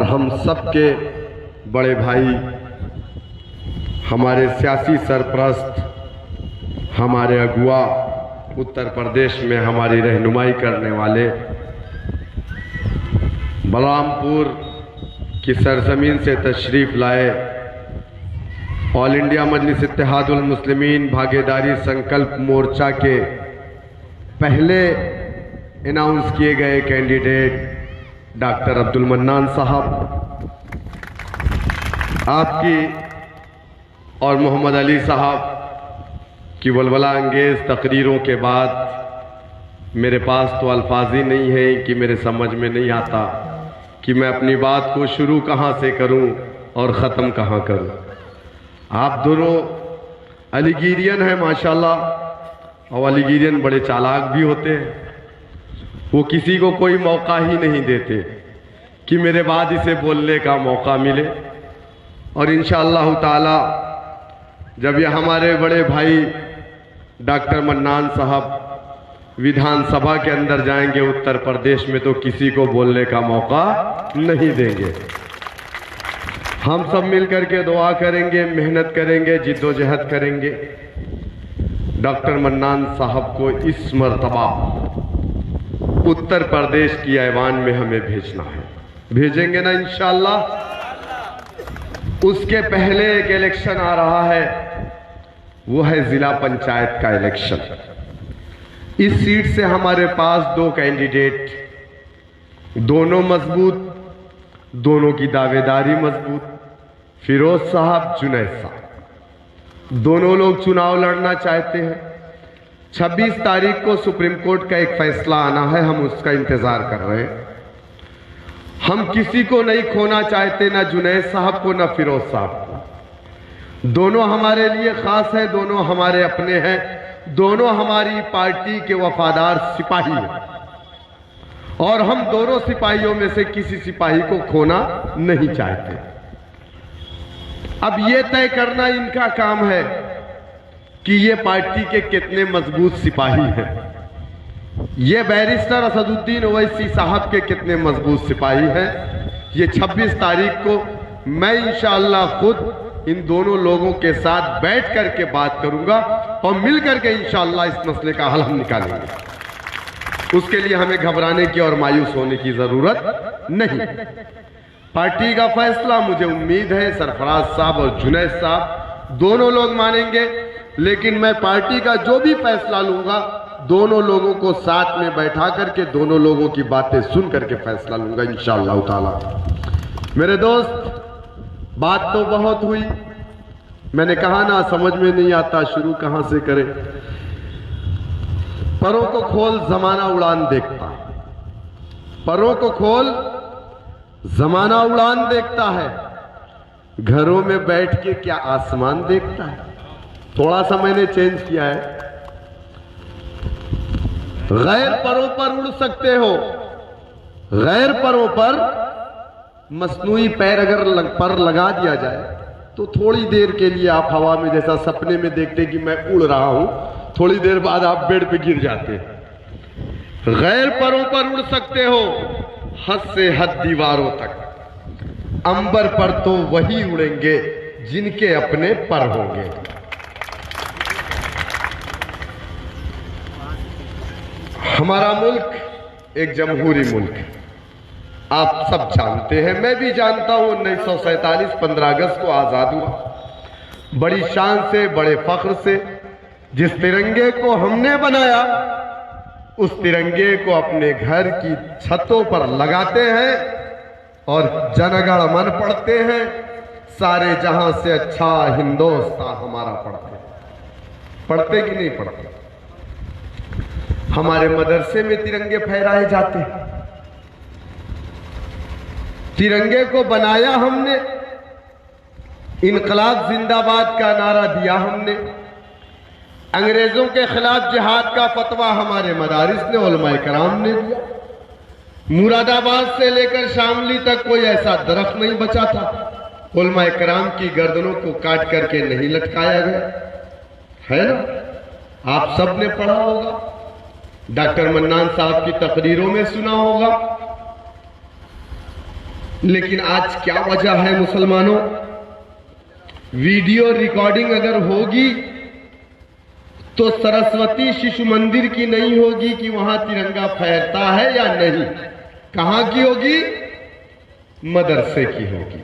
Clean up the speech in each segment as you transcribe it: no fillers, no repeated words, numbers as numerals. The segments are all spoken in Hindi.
हम सब के बड़े भाई, हमारे सियासी सरपरस्त, हमारे अगुआ, उत्तर प्रदेश में हमारी रहनुमाई करने वाले, बलरामपुर की सरजमीन से तशरीफ़ लाए ऑल इंडिया मजलिस इत्तेहादुल मुस्लिमीन भागीदारी संकल्प मोर्चा के पहले अनाउंस किए गए कैंडिडेट डॉक्टर अब्दुल मन्नान साहब, आपकी और मोहम्मद अली साहब की वलवला अंगेज़ तकरीरों के बाद मेरे पास तो अल्फाज ही नहीं है कि मेरे समझ में नहीं आता कि मैं अपनी बात को शुरू कहाँ से करूं और ख़त्म कहाँ करूं। आप दोनों अलीगिरियन हैं माशाल्लाह, और अलीगिरियन बड़े चालाक भी होते हैं। वो किसी को कोई मौका ही नहीं देते कि मेरे बाद इसे बोलने का मौका मिले। और इंशाअल्लाह ताला जब ये हमारे बड़े भाई डॉक्टर मन्नान साहब विधानसभा के अंदर जाएंगे उत्तर प्रदेश में, तो किसी को बोलने का मौका नहीं देंगे। हम सब मिलकर के दुआ करेंगे, मेहनत करेंगे, जिद्दोजहद करेंगे। डॉक्टर मन्नान साहब को इस मर्तबा उत्तर प्रदेश की ऐवान में हमें भेजना है, भेजेंगे ना इंशाअल्लाह। उसके पहले एक इलेक्शन आ रहा है, वो है जिला पंचायत का इलेक्शन। इस सीट से हमारे पास दो कैंडिडेट, दोनों मजबूत, दोनों की दावेदारी मजबूत, फिरोज साहब, जुनैद साहब, दोनों लोग चुनाव लड़ना चाहते हैं। 26 तारीख को सुप्रीम कोर्ट का एक फैसला आना है, हम उसका इंतजार कर रहे हैं। हम किसी को नहीं खोना चाहते, ना जुनैद साहब को, ना फिरोज साहब को। दोनों हमारे लिए खास है, दोनों हमारे अपने हैं, दोनों हमारी पार्टी के वफादार सिपाही हैं, और हम दोनों सिपाहियों में से किसी सिपाही को खोना नहीं चाहते। अब ये तय करना इनका काम है कि ये पार्टी के कितने मजबूत सिपाही हैं। ये बैरिस्टर असदुद्दीन ओवैसी साहब के कितने मजबूत सिपाही हैं। ये 26 तारीख को मैं इंशाअल्लाह खुद इन दोनों लोगों के साथ बैठ करके बात करूंगा और मिल करके इंशाअल्लाह इस मसले का हल हम निकालेंगे। उसके लिए हमें घबराने की और मायूस होने की जरूरत नहीं। पार्टी का फैसला मुझे उम्मीद है सरफराज साहब और जुनैद साहब दोनों लोग मानेंगे, लेकिन मैं पार्टी का जो भी फैसला लूंगा दोनों लोगों को साथ में बैठा करके दोनों लोगों की बातें सुन करके फैसला लूंगा इंशाअल्लाह ताला। मेरे दोस्त, बात तो बहुत हुई, मैंने कहा ना समझ में नहीं आता शुरू कहां से करें। परों को खोल जमाना उड़ान देखता है, परों को खोल जमाना उड़ान देखता है, घरों में बैठ के क्या आसमान देखता है। थोड़ा सा मैंने चेंज किया है। गैर परों पर उड़ सकते हो, गैर परों पर मसनूई पैर अगर पर लगा दिया जाए तो थोड़ी देर के लिए आप हवा में, जैसा सपने में देखते कि मैं उड़ रहा हूं, थोड़ी देर बाद आप बेड पे गिर जाते हैं। गैर परों पर उड़ सकते हो, हद से हद दीवारों तक। अंबर पर तो वही उड़ेंगे जिनके अपने पर होंगे। हमारा मुल्क एक जमहूरी मुल्क है, आप सब जानते हैं, मैं भी जानता हूं। 1947 15 अगस्त को आजाद हुआ, बड़ी शान से, बड़े फख्र से। जिस तिरंगे को हमने बनाया उस तिरंगे को अपने घर की छतों पर लगाते हैं और जनगण मन पढ़ते हैं। सारे जहां से अच्छा हिंदुस्तान हमारा पढ़ते हैं, पढ़ते कि नहीं पढ़ते। हमारे मदरसे में तिरंगे फहराए जाते हैं। तिरंगे को बनाया हमने, इनकलाब जिंदाबाद का नारा दिया हमने, अंग्रेजों के खिलाफ जिहाद का फतवा हमारे मदारिस ने, उलमाए कराम ने दिया। मुरादाबाद से लेकर शामली तक कोई ऐसा दरख्त नहीं बचा था उलमाए कराम की गर्दनों को काट करके नहीं लटकाया गया है ना। आप सब ने पढ़ा होगा, डॉक्टर मन्नान साहब की तकरीरों में सुना होगा। लेकिन आज क्या वजह है मुसलमानों? वीडियो रिकॉर्डिंग अगर होगी तो सरस्वती शिशु मंदिर की नहीं होगी कि वहां तिरंगा फहरता है या नहीं। कहां की होगी? मदरसे की होगी।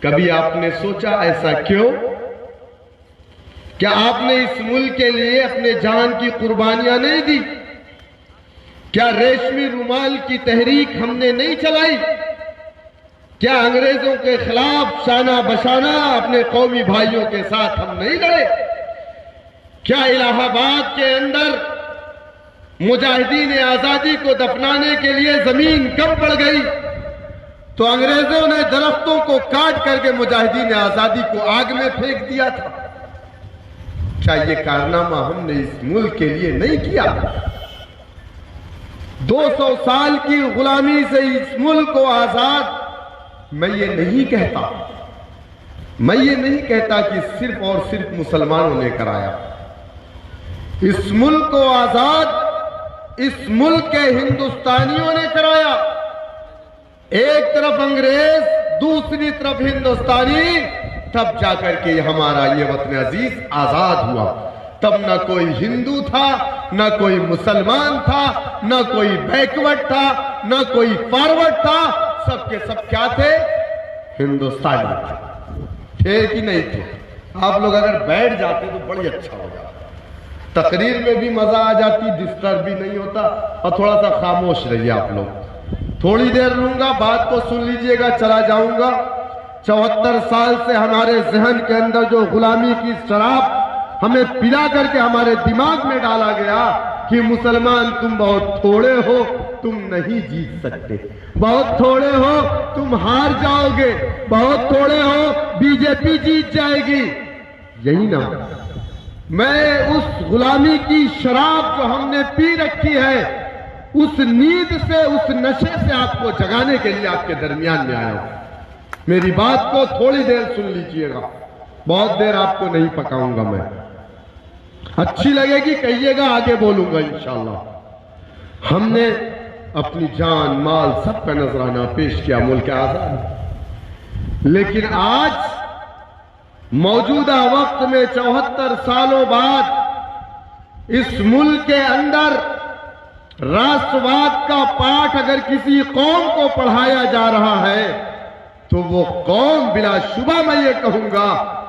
कभी आपने सोचा ऐसा क्यों? क्या आपने इस मुल्क के लिए अपने जान की कुर्बानियां नहीं दी? क्या रेशमी रुमाल की तहरीक हमने नहीं चलाई? क्या अंग्रेजों के खिलाफ शाना बशाना अपने कौमी भाइयों के साथ हम नहीं लड़े? क्या इलाहाबाद के अंदर मुजाहिदीन आजादी को दफनाने के लिए जमीन कम पड़ गई तो अंग्रेजों ने दरख्तों को काट करके मुजाहिदीन आजादी को आग में फेंक दिया था? क्या ये कारनामा हमने इस मुल्क के लिए नहीं किया? 200 साल की गुलामी से इस मुल्क को आजाद मैं ये नहीं कहता कि सिर्फ और सिर्फ मुसलमानों ने कराया। इस मुल्क को आजाद इस मुल्क के हिंदुस्तानियों ने कराया। एक तरफ अंग्रेज, दूसरी तरफ हिंदुस्तानी, तब जाकर के हमारा ये वतन अजीज आजाद हुआ। तब ना कोई हिंदू था, ना कोई मुसलमान था, ना कोई बैकवर्ड था, ना कोई फॉरवर्ड था। सबके सब क्या थे? हिंदुस्तानी थे कि नहीं थे? आप लोग अगर बैठ जाते तो बड़ी अच्छा हो जाता, तकरीर में भी मजा आ जाती, डिस्टर्ब भी नहीं होता। और थोड़ा सा खामोश रहिए आप लोग। थोड़ी देर लूंगा, बात को सुन लीजिएगा, चला जाऊंगा। 74 साल से हमारे जहन के अंदर जो गुलामी की शराब हमें पिला करके हमारे दिमाग में डाला गया कि मुसलमान तुम बहुत थोड़े हो, तुम नहीं जीत सकते, बहुत थोड़े हो, तुम हार जाओगे, बहुत थोड़े हो, बीजेपी जीत जाएगी। यही ना, मैं उस गुलामी की शराब जो हमने पी रखी है, उस नींद से, उस नशे से आपको जगाने के लिए आपके दरमियान में आया हूं। मेरी बात को थोड़ी देर सुन लीजिएगा, बहुत देर आपको नहीं पकाऊंगा मैं। अच्छी लगेगी कहिएगा, आगे बोलूंगा इंशाअल्लाह। हमने अपनी जान माल सबका नजराना पेश किया मुल्क आजाद, लेकिन आज मौजूदा वक्त में 74 सालों बाद इस मुल्क के अंदर राष्ट्रवाद का पाठ अगर किसी कौम को पढ़ाया जा रहा है तो वो कौम बिलाशुबा मैं ये कहूंगा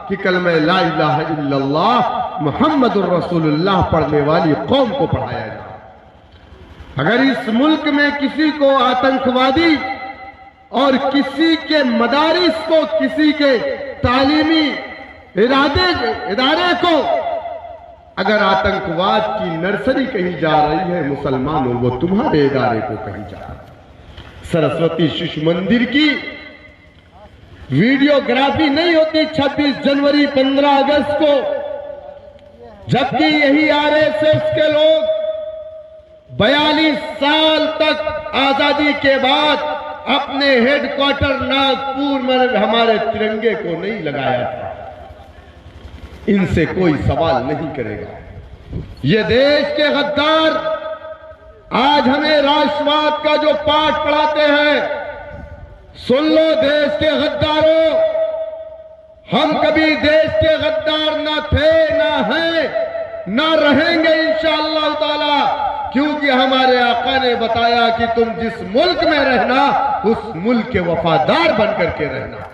कि कलमा ला इलाहा इल्लल्लाह मुहम्मदुर रसूलुल्लाह पढ़ने वाली कौम को पढ़ाया जाए। अगर इस मुल्क में किसी को आतंकवादी और किसी के मदारिस को, किसी के तालीमी इदारे को अगर आतंकवाद की नर्सरी कही जा रही है मुसलमानों, वो तुम्हारे इदारे को कही जा रही है। सरस्वती शिशु मंदिर की वीडियोग्राफी नहीं होती 26 जनवरी 15 अगस्त को, जबकि यही आरएसएस के लोग 42 साल तक आजादी के बाद अपने हेडक्वार्टर नागपुर में हमारे तिरंगे को नहीं लगाया था। इनसे कोई सवाल नहीं करेगा। ये देश के गद्दार आज हमें राष्ट्रवाद का जो पाठ पढ़ाते हैं, सुन लो देश के गद्दारों, हम कभी देश के गद्दार ना थे, ना हैं, ना रहेंगे इंशाअल्लाह ताला, क्योंकि हमारे आका ने बताया कि तुम जिस मुल्क में रहना उस मुल्क के वफादार बनकर के रहना।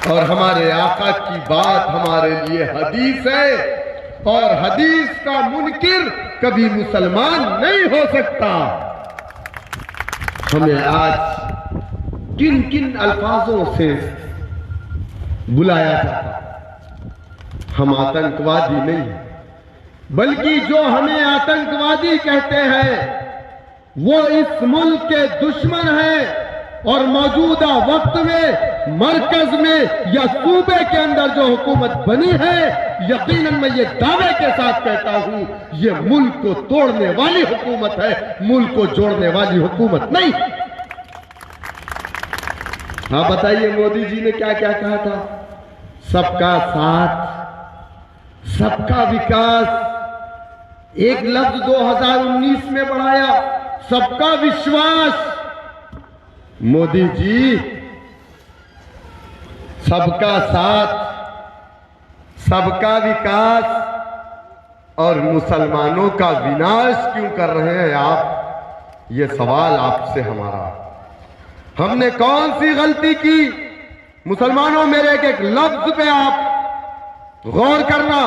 और हमारे आका की बात हमारे लिए हदीस है, और हदीस का मुनकिर कभी मुसलमान नहीं हो सकता। हमें आज किन किन अल्फाजों से बुलाया जाता? हम आतंकवादी नहीं, बल्कि जो हमें आतंकवादी कहते हैं वो इस मुल्क के दुश्मन हैं, और मौजूदा वक्त में मरकज में या सूबे के अंदर जो हुकूमत बनी है, यकीनन मैं ये दावे के साथ कहता हूं, ये मुल्क को तोड़ने वाली हुकूमत है, मुल्क को जोड़ने वाली हुकूमत नहीं। आप बताइए मोदी जी ने क्या क्या कहा था? सबका साथ, सबका विकास, एक लफ्ज 2019 में बढ़ाया, सबका विश्वास। मोदी जी, सबका साथ, सबका विकास और मुसलमानों का विनाश क्यों कर रहे हैं आप? ये सवाल आपसे हमारा। हमने कौन सी गलती की? मुसलमानों, मेरे एक लफ्ज पे आप गौर करना।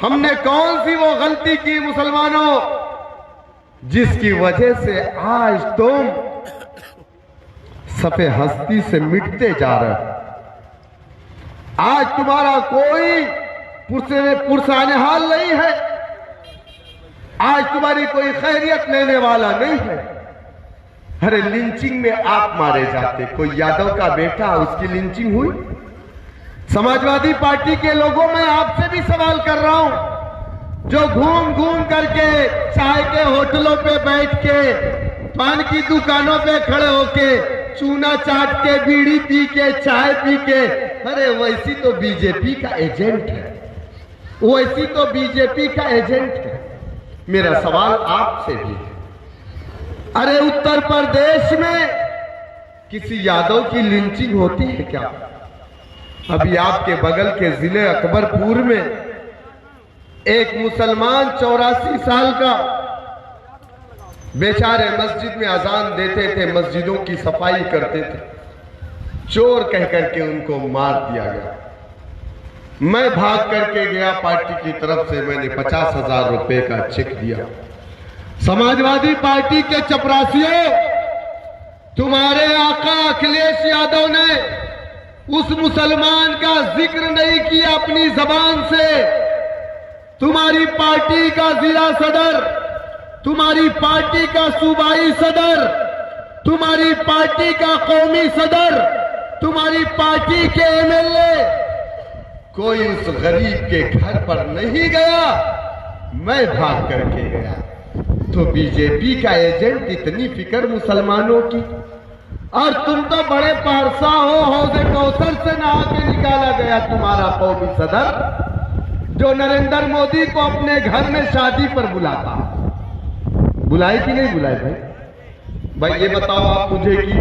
हमने कौन सी वो गलती की मुसलमानों जिसकी वजह से आज तुम सफे हस्ती से मिटते जा रहे हो? आज तुम्हारा कोई पुरसाने हाल नहीं है। आज तुम्हारी कोई खैरियत लेने वाला नहीं है। अरे लिंचिंग में आप मारे जाते, कोई यादव का बेटा, उसकी लिंचिंग हुई। समाजवादी पार्टी के लोगों में आपसे भी सवाल कर रहा हूं, जो घूम घूम करके चाय के होटलों पे बैठ के, पान की दुकानों पे खड़े होके, चूना चाट के, बीड़ी पी के, चाय पी के, अरे वैसी तो बीजेपी का एजेंट है, वैसी तो बीजेपी का एजेंट है। मेरा सवाल आपसे भी है, अरे उत्तर प्रदेश में किसी यादव की लिंचिंग होती है क्या? अभी आपके बगल के जिले अकबरपुर में एक मुसलमान 84 साल का, बेचारे मस्जिद में अजान देते थे, मस्जिदों की सफाई करते थे, चोर कह करके उनको मार दिया गया। मैं भाग करके गया, पार्टी की तरफ से मैंने 50,000 रुपए का चेक दिया। समाजवादी पार्टी के चपरासियों, तुम्हारे आका अखिलेश यादव ने उस मुसलमान का जिक्र नहीं किया अपनी जबान से। तुम्हारी पार्टी का जिला सदर, तुम्हारी पार्टी का सूबाई सदर, तुम्हारी पार्टी का कौमी सदर, तुम्हारी पार्टी के एमएलए कोई उस गरीब के घर पर नहीं गया। मैं भाग करके गया। तो बीजेपी का एजेंट, इतनी फिक्र मुसलमानों की, और तुम तो बड़े पारसा हो, हौजे कौसर से नहा के निकाला गया तुम्हारा कौमी सदर, जो नरेंद्र मोदी को अपने घर में शादी पर बुलाता। बुलाए कि नहीं बुलाए भाई? भाई ये बताओ आप मुझे कि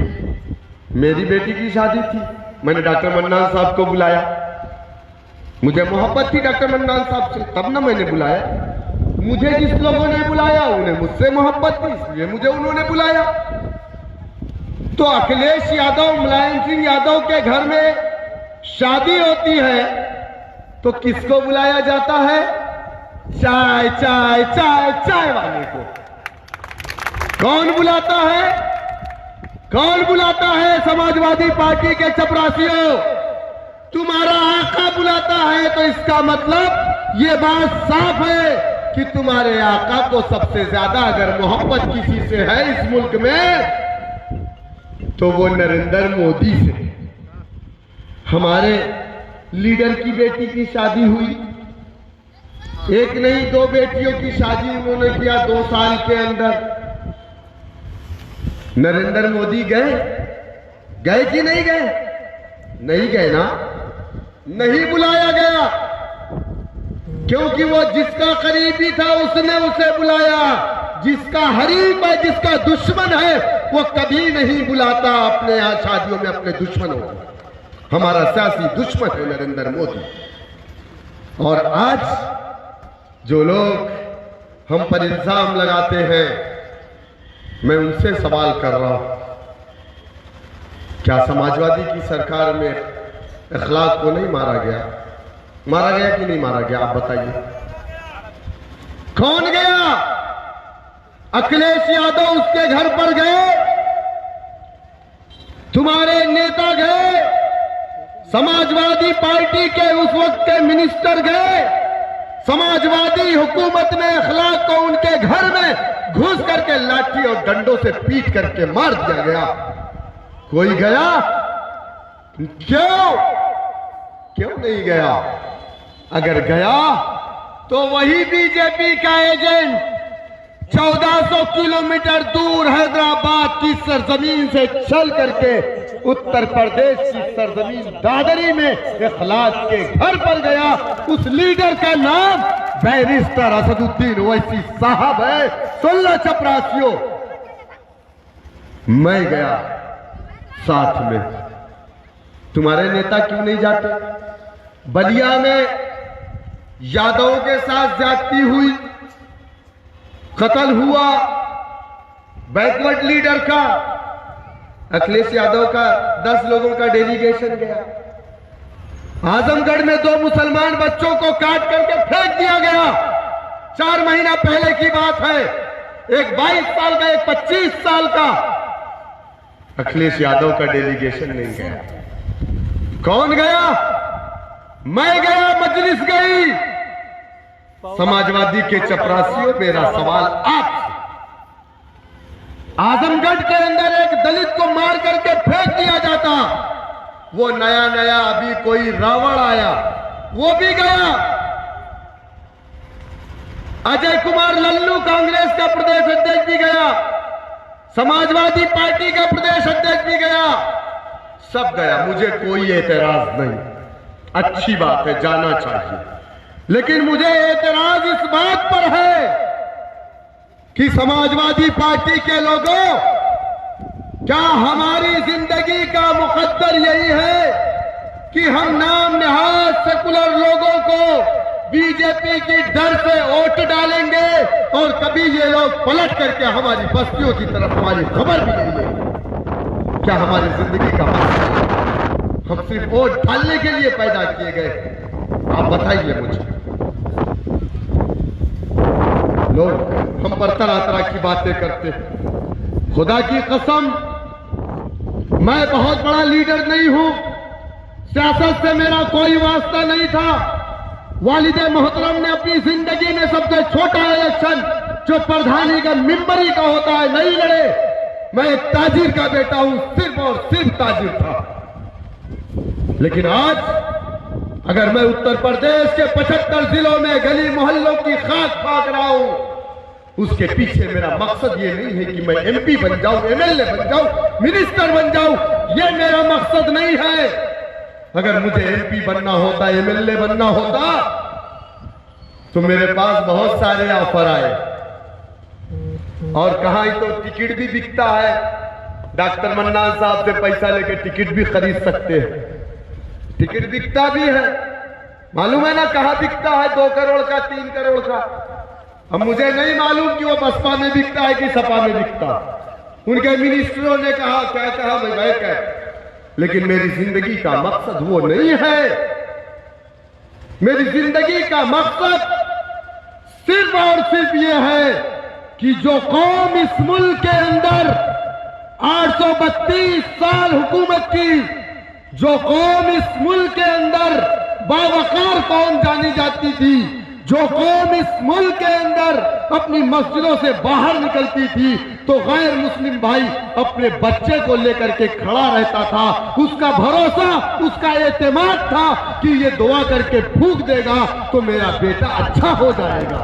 मेरी बेटी की शादी थी, मैंने डॉक्टर मन्नान साहब को बुलाया, मुझे मोहब्बत थी डॉक्टर मन्नान साहब से, तब ना मैंने बुलाया। मुझे जिस लोगों ने बुलाया उन्हें मुझसे मोहब्बत थी, इसलिए मुझे उन्होंने बुलाया। तो अखिलेश यादव, मुलायम सिंह यादव के घर में शादी होती है तो किसको बुलाया जाता है? चाय चाय चाय चाय वाले को। कौन बुलाता है? कौन बुलाता है? समाजवादी पार्टी के चपरासियों, तुम्हारा आका बुलाता है। तो इसका मतलब ये बात साफ है कि तुम्हारे आका को सबसे ज्यादा अगर मोहब्बत किसी से है इस मुल्क में तो वो नरेंद्र मोदी से। हमारे लीडर की बेटी की शादी हुई, एक नहीं 2 बेटियों की शादी उन्होंने किया 2 साल के अंदर। नरेंद्र मोदी गए? गए कि नहीं गए? नहीं गए ना, नहीं बुलाया गया, क्योंकि वो जिसका करीबी था उसने उसे बुलाया। जिसका हरीफ है, जिसका दुश्मन है, वो कभी नहीं बुलाता अपने यहां शादियों में अपने दुश्मनों को। हमारा सियासी दुश्मन है नरेंद्र मोदी। और आज जो लोग हम पर इल्जाम लगाते हैं, मैं उनसे सवाल कर रहा हूं, क्या समाजवादी की सरकार में अखलाक को नहीं मारा गया? मारा गया कि नहीं मारा गया? आप बताइए, कौन गया? अखिलेश यादव उसके घर पर गए, तुम्हारे नेता गए, समाजवादी पार्टी के उस वक्त के मिनिस्टर गए, समाजवादी हुकूमत ने अखलाक को उनके घर में घुस करके लाठी और डंडों से पीट करके मार दिया गया। कोई गया? क्यों? क्यों नहीं गया? अगर गया तो वही बीजेपी का एजेंट 1400 किलोमीटर दूर हैदराबाद की सरजमीन से चल करके उत्तर प्रदेश की सरजमीन दादरी में इखलास के घर पर गया। उस लीडर का नाम बैरिस्टर असदुद्दीन ओवैसी साहब है। 16 चपरासियों, मैं गया साथ में, तुम्हारे नेता क्यों नहीं जाते? बलिया में यादवों के साथ ज्यादती हुई, कत्ल हुआ बैकवर्ड लीडर का, अखिलेश यादव का 10 लोगों का डेलीगेशन गया। आजमगढ़ में 2 मुसलमान बच्चों को काट करके फेंक दिया गया, 4 महीना पहले की बात है। एक 22 साल का, एक 25 साल का। अखिलेश यादव का डेलीगेशन नहीं गया। कौन गया? मैं गया, मजलिस गई। समाजवादी के चपरासियों, मेरा सवाल आपसे, आजमगढ़ के अंदर एक दलित को मार करके फेंक दिया जाता, वो नया नया अभी कोई रावण आया, वो भी गया। अजय कुमार लल्लू कांग्रेस का प्रदेश अध्यक्ष भी गया, समाजवादी पार्टी का प्रदेश अध्यक्ष भी गया, सब गया। मुझे कोई एतराज नहीं, अच्छी बात है, जाना चाहिए। लेकिन मुझे एतराज इस बात पर है कि समाजवादी पार्टी के लोगों, क्या हमारी जिंदगी का मुकद्दर यही है कि हम नाम नहाद सेकुलर लोगों को बीजेपी की डर से वोट डालेंगे और कभी ये लोग पलट करके हमारी बस्तियों की तरफ हमारी खबर भी नहीं लेंगे? क्या हमारी जिंदगी का मकसद हम सिर्फ वोट डालने के लिए पैदा किए गए? आप बताइए मुझे। लोग हम पर तरह तरह की बातें करते हैं। खुदा की कसम, मैं बहुत बड़ा लीडर नहीं हूं, सियासत से मेरा कोई वास्ता नहीं था। वालिदे मोहतरम ने अपनी जिंदगी में सबसे छोटा इलेक्शन जो प्रधानी का मिंबरी का होता है नहीं लड़े। मैं एक ताजिर का बेटा हूं, सिर्फ और सिर्फ ताजिर था। लेकिन आज अगर मैं उत्तर प्रदेश के 75 जिलों में गली मोहल्लों की खाक फाक रहा हूं, उसके पीछे मेरा मकसद ये नहीं है कि मैं एमपी बन जाऊं, एमएलए बन जाऊं, मिनिस्टर बन जाऊं, ये मेरा मकसद नहीं है। अगर मुझे एमपी बनना होता, एमएलए बनना होता, तो मेरे पास बहुत सारे ऑफर आए, और कहां तो टिकट भी बिकता है। डॉक्टर मन्नान साहब से पैसा लेके टिकट भी खरीद सकते हैं, टिकट बिकता भी है। मालूम है ना कहां बिकता है? 2 करोड़ का, 3 करोड़ का। अब मुझे नहीं मालूम कि वो बसपा में बिकता है कि सपा में बिकता। उनके मिनिस्टरों ने कहा, क्या कहा भाई क्या, लेकिन मेरी जिंदगी का मकसद वो नहीं है। मेरी जिंदगी का मकसद सिर्फ और सिर्फ ये है कि जो कौम इस मुल्क के अंदर 832 साल हुकूमत की, जो कौम इस मुल्क के अंदर बावकार कौम जानी जाती थी, जो कौम इस मुल्क के अंदर अपनी मस्जिदों से बाहर निकलती थी तो गैर मुस्लिम भाई अपने बच्चे को लेकर के खड़ा रहता था, उसका भरोसा, उसका एतमाद था कि ये दुआ करके फूंक देगा तो मेरा बेटा अच्छा हो जाएगा।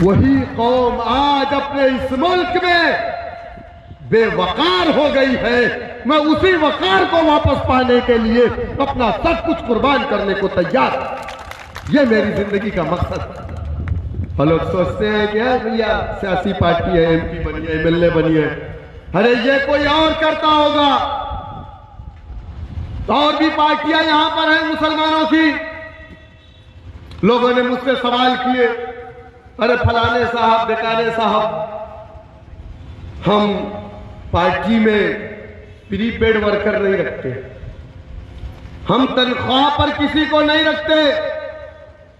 वही कौम आज अपने इस मुल्क में बेवकार हो गई है। मैं उसी वकार को वापस पाने के लिए अपना सब कुछ कुर्बान करने को तैयार। ये मेरी जिंदगी का मकसद। और लोग सोचते हैं कि भैया सियासी पार्टी है, एमपी बनी है, एमएलए बनी है, अरे ये कोई और करता होगा। तो और भी पार्टियां यहां पर हैं मुसलमानों की। लोगों ने मुझसे सवाल किए, अरे फलाने साहब, बेकारे साहब, हम पार्टी में प्रीपेड वर्कर नहीं रखते, हम तनख्वाह पर किसी को नहीं रखते।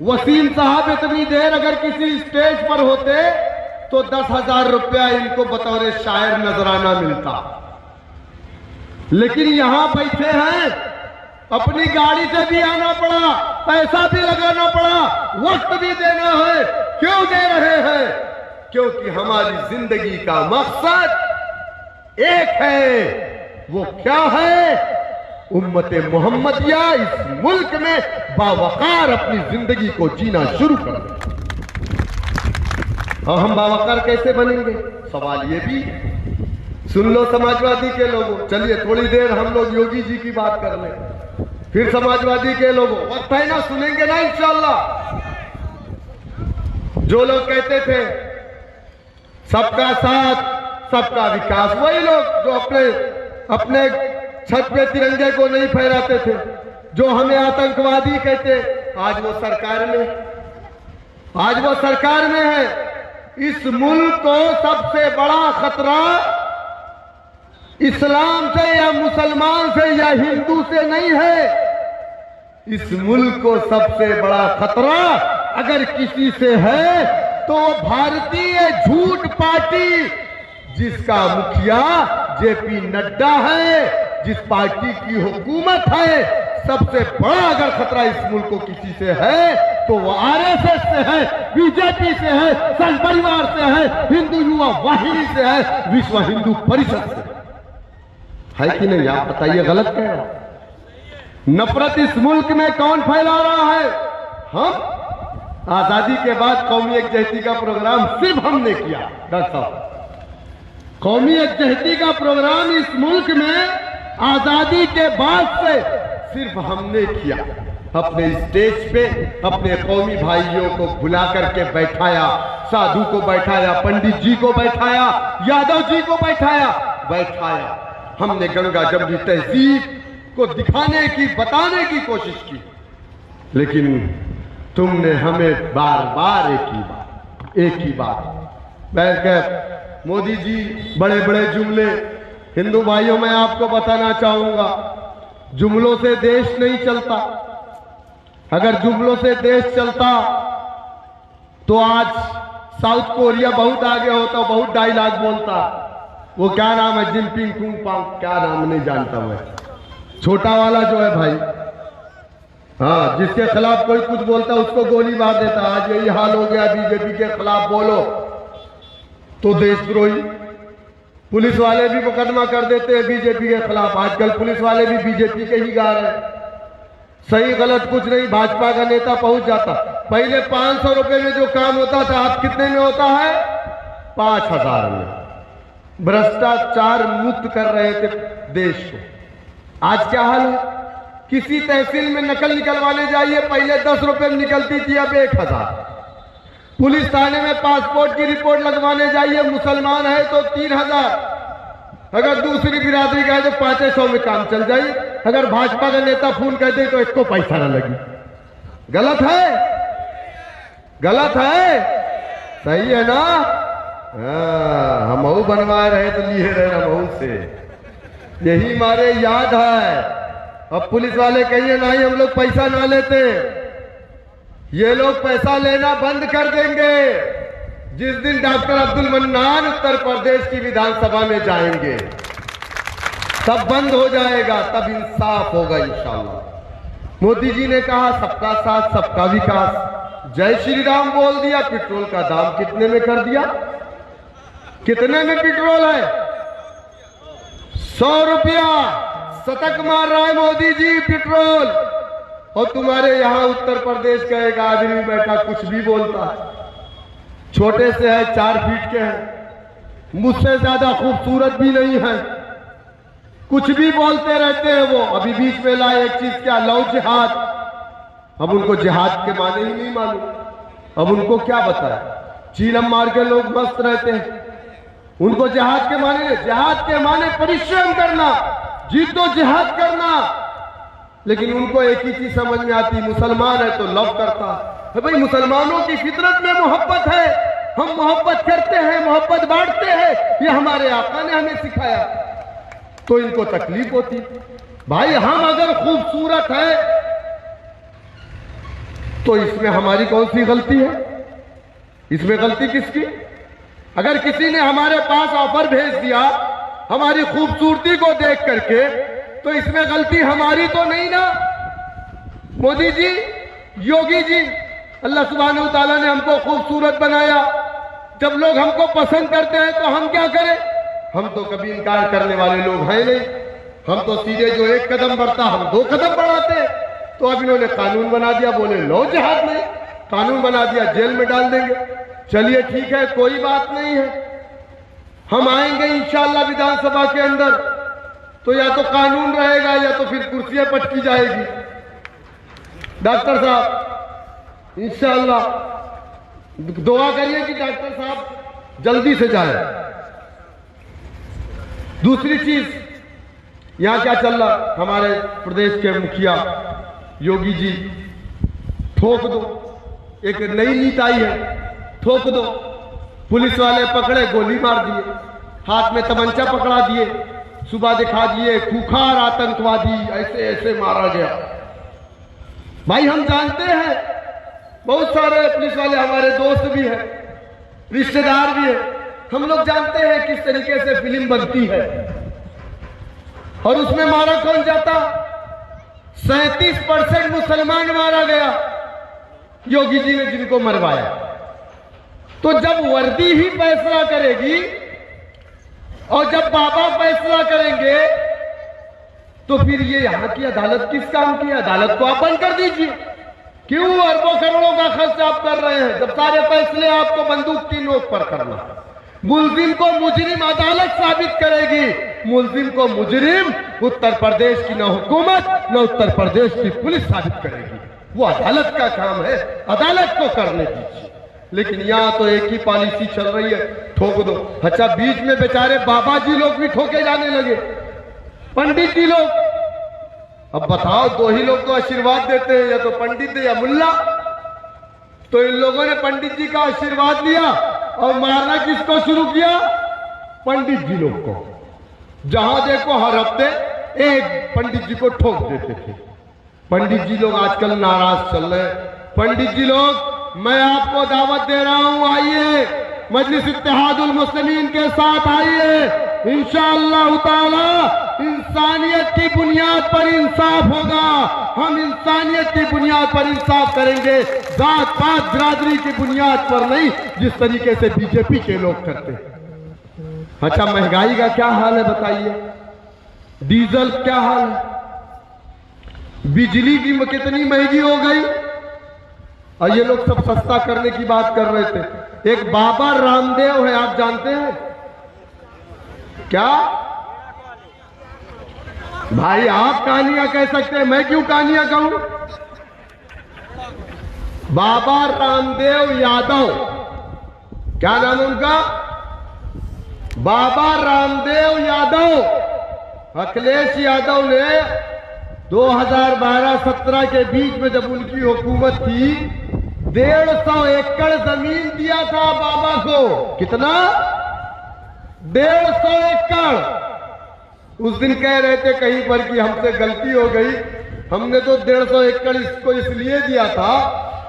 वसीम साहब इतनी देर अगर किसी स्टेज पर होते तो 10,000 रुपया इनको बतौर शायर नजराना मिलता, लेकिन यहां बैठे हैं, अपनी गाड़ी से भी आना पड़ा, पैसा भी लगाना पड़ा, वक्त भी देना है। क्यों दे रहे हैं? क्योंकि हमारी जिंदगी का मकसद एक है। वो क्या है? उम्मते मोहम्मदिया इस मुल्क में बावकार अपनी जिंदगी को जीना शुरू कर दें। और हम बावकार कैसे बनेंगे? सवाल ये भी सुन लो समाजवादी के लोगों। चलिए थोड़ी देर हम लोग योगी जी की बात कर लें, फिर समाजवादी के लोगों वक्त है ना, सुनेंगे ना इंशाअल्लाह। जो लोग कहते थे सबका साथ सबका विकास। वही लोग जो अपने छत पे तिरंगे को नहीं फहराते थे, जो हमें आतंकवादी कहते, आज वो सरकार में है। इस मुल्क को सबसे बड़ा खतरा इस्लाम से या मुसलमान से या हिंदू से नहीं है। इस मुल्क को सबसे बड़ा खतरा अगर किसी से है तो वो भारतीय झूठ पार्टी, जिसका मुखिया जेपी नड्डा है, जिस पार्टी की हुकूमत है, सबसे बड़ा अगर खतरा इस मुल्क को किसी से है तो वो आरएसएस से है, बीजेपी से है, संघ परिवार से है, हिंदू युवा वाहिनी से है, विश्व हिंदू परिषद से है कि नहीं? आप बताइए, गलत कह रहे हैं? नफरत इस मुल्क में कौन फैला रहा है? हम। आजादी के बाद कौमी यकजहती का प्रोग्राम सिर्फ हमने किया। डॉक्टर साहब, कौमी यकजहती का प्रोग्राम इस मुल्क में आजादी के बाद से सिर्फ हमने किया। अपने स्टेज पे अपने कौमी भाइयों को बुला करके बैठाया, साधु को बैठाया, पंडित जी को बैठाया, यादव जी को बैठाया। हमने गंगा जमुनी तहजीब को दिखाने की, बताने की कोशिश की, लेकिन तुमने हमें बार बार एक ही बात बैठकर, मोदी जी बड़े बड़े जुमले। हिंदू भाइयों, मैं आपको बताना चाहूंगा, जुमलों से देश नहीं चलता। अगर जुमलों से देश चलता तो आज साउथ कोरिया बहुत आगे होता, बहुत डायलॉग बोलता। वो क्या नाम है, जिनपिंग कुंग, क्या नाम नहीं जानता मैं, छोटा वाला जो है भाई, हाँ, जिसके खिलाफ कोई कुछ बोलता उसको गोली मार देता। आज यही हाल हो गया, बीजेपी के खिलाफ बोलो तो देशद्रोही। पुलिस वाले भी मुकदमा कर देते हैं बीजेपी के खिलाफ। आजकल पुलिस वाले भी बीजेपी के ही गा रहे हैं। सही गलत कुछ नहीं, भाजपा का नेता पहुंच जाता। पहले 500 रुपए में जो काम होता था, अब कितने में होता है? 5000 में। भ्रष्टाचार मुक्त कर रहे थे देश को। आज क्या हाल है? किसी तहसील में नकल निकलवाने जाइए, पहले 10 रुपए में निकलती थी, अब 1000। पुलिस थाने में पासपोर्ट की रिपोर्ट लगवाने जाइए, मुसलमान है तो 3000, अगर दूसरी बिरादरी का है तो 500 में काम चल जाए। अगर भाजपा का नेता फोन कर दे तो इसको पैसा न लगी। गलत है? गलत है? सही है ना? हम बनवा रहे तो लिए रहे हम से, यही हमारे याद है। अब पुलिस वाले कहिए नहीं, हम लोग पैसा ना लेते। ये लोग पैसा लेना बंद कर देंगे जिस दिन डॉक्टर अब्दुल मन्नान उत्तर प्रदेश की विधानसभा में जाएंगे, तब बंद हो जाएगा, तब इंसाफ होगा इंशाअल्लाह। मोदी जी ने कहा सबका साथ सबका विकास, जय श्री राम बोल दिया। पेट्रोल का दाम कितने में कर दिया? कितने में पेट्रोल है? 100 रुपया शतक मार रहा है मोदी जी पेट्रोल। और तुम्हारे यहां उत्तर प्रदेश का एक आदमी बैठा कुछ भी बोलता है। छोटे से है, 4 फीट के हैं, मुझसे ज्यादा खूबसूरत भी नहीं है, कुछ भी बोलते रहते हैं वो। अभी बीच में लाए एक चीज, क्या, लव जिहाद। अब उनको जिहाद के माने ही नहीं मालूम। अब उनको क्या बताए? चीलम मार के लोग मस्त रहते हैं, उनको जिहाद के माने नहीं। जिहाद के माने परिश्रम करना, जिद्दोजहद करना। लेकिन उनको एक ही चीज समझ में आती, मुसलमान है तो लव करता है। भाई, मुसलमानों की फितरत में मोहब्बत है, हम मोहब्बत करते हैं, मोहब्बत बांटते हैं, ये हमारे आका ने हमें सिखाया। तो इनको तकलीफ होती। भाई, हम अगर खूबसूरत है तो इसमें हमारी कौन सी गलती है? इसमें गलती किसकी? अगर किसी ने हमारे पास ऑफर भेज दिया हमारी खूबसूरती को देख करके, तो इसमें गलती हमारी तो नहीं ना। मोदी जी, योगी जी, अल्लाह सुब्हानहू व तआला ने हमको खूबसूरत बनाया। जब लोग हमको पसंद करते हैं तो हम क्या करें? हम तो कभी इनकार करने वाले लोग हैं नहीं। हम तो सीधे जो एक कदम बढ़ता हम 2 कदम बढ़ाते। तो अब इन्होंने कानून बना दिया, बोले लो जिहाद नहीं, कानून बना दिया, जेल में डाल देंगे। चलिए ठीक है, कोई बात नहीं है। हम आएंगे इंशाअल्लाह विधानसभा के अंदर, तो या तो कानून रहेगा या तो फिर कुर्सियां पटकी जाएगी। डॉक्टर साहब इंशाअल्लाह दुआ करिए कि डॉक्टर साहब जल्दी से जाए। दूसरी चीज, यहां क्या चल रहा, हमारे प्रदेश के मुखिया योगी जी, ठोक दो, एक नई नीति आई है, ठोक दो। पुलिस वाले पकड़े, गोली मार दिए, हाथ में तमंचा पकड़ा दिए, सुबह दिखा दिए खूंखार आतंकवादी, ऐसे ऐसे मारा गया। भाई हम जानते हैं, बहुत सारे पुलिस वाले हमारे दोस्त भी हैं, रिश्तेदार भी हैं, हम लोग जानते हैं किस तरीके से फिल्म बनती है। और उसमें मारा कौन जाता, 37% मुसलमान मारा गया, योगी जी ने जिनको मरवाया। तो जब वर्दी ही फैसला करेगी और जब बाबा फैसला करेंगे, तो फिर ये यहां की अदालत किस काम की? अदालत को आप बंद कर दीजिए। क्यों अरबों करोड़ों का खर्च आप कर रहे हैं, जब सारे फैसले आपको बंदूक की नोक पर करना। मुल्जिम को मुजरिम अदालत साबित करेगी, मुल्जिम को मुजरिम उत्तर प्रदेश की न हुकूमत न उत्तर प्रदेश की पुलिस साबित करेगी। वो अदालत का काम है, अदालत को करने दीजिए। लेकिन यहाँ तो एक ही पॉलिसी चल रही है, ठोक दो। अच्छा, बीच में बेचारे बाबा जी लोग भी ठोके जाने लगे, पंडित जी लोग। अब बताओ, दो ही लोग तो आशीर्वाद देते हैं, या तो पंडित या मुल्ला। तो इन लोगों ने पंडित जी का आशीर्वाद लिया और मारना किसको शुरू किया? पंडित जी लोग को। जहां देखो हर हफ्ते एक पंडित जी को ठोक देते थे। पंडित जी लोग आजकल नाराज चल रहे हैं। पंडित जी लोग, मैं आपको दावत दे रहा हूं, आइए मजलिस इत्तेहादुल मुस्लिमीन के साथ आइए। इंशाअल्लाह ताला इंसानियत की बुनियाद पर इंसाफ होगा। हम इंसानियत की बुनियाद पर इंसाफ करेंगे, जात पात बिरादरी की बुनियाद पर नहीं, जिस तरीके से बीजेपी के लोग करते हैं। अच्छा, महंगाई का क्या हाल है बताइए? डीजल क्या हाल है? बिजली की कितनी महंगी हो गई, और ये लोग सब सस्ता करने की बात कर रहे थे। एक बाबा रामदेव है, आप जानते हैं क्या? भाई आप कहानियां कह सकते हैं, मैं क्यों कहानियां कहूं? बाबा रामदेव यादव, क्या नाम है उनका? बाबा रामदेव यादव। अखिलेश यादव ने 2012-17 के बीच में जब उनकी हुकूमत थी, 150 एकड़ जमीन दिया था बाबा को। कितना? 150 एकड़। उस दिन कह रहे थे कहीं पर कि हमसे गलती हो गई, हमने तो 150 एकड़ इसको इसलिए दिया था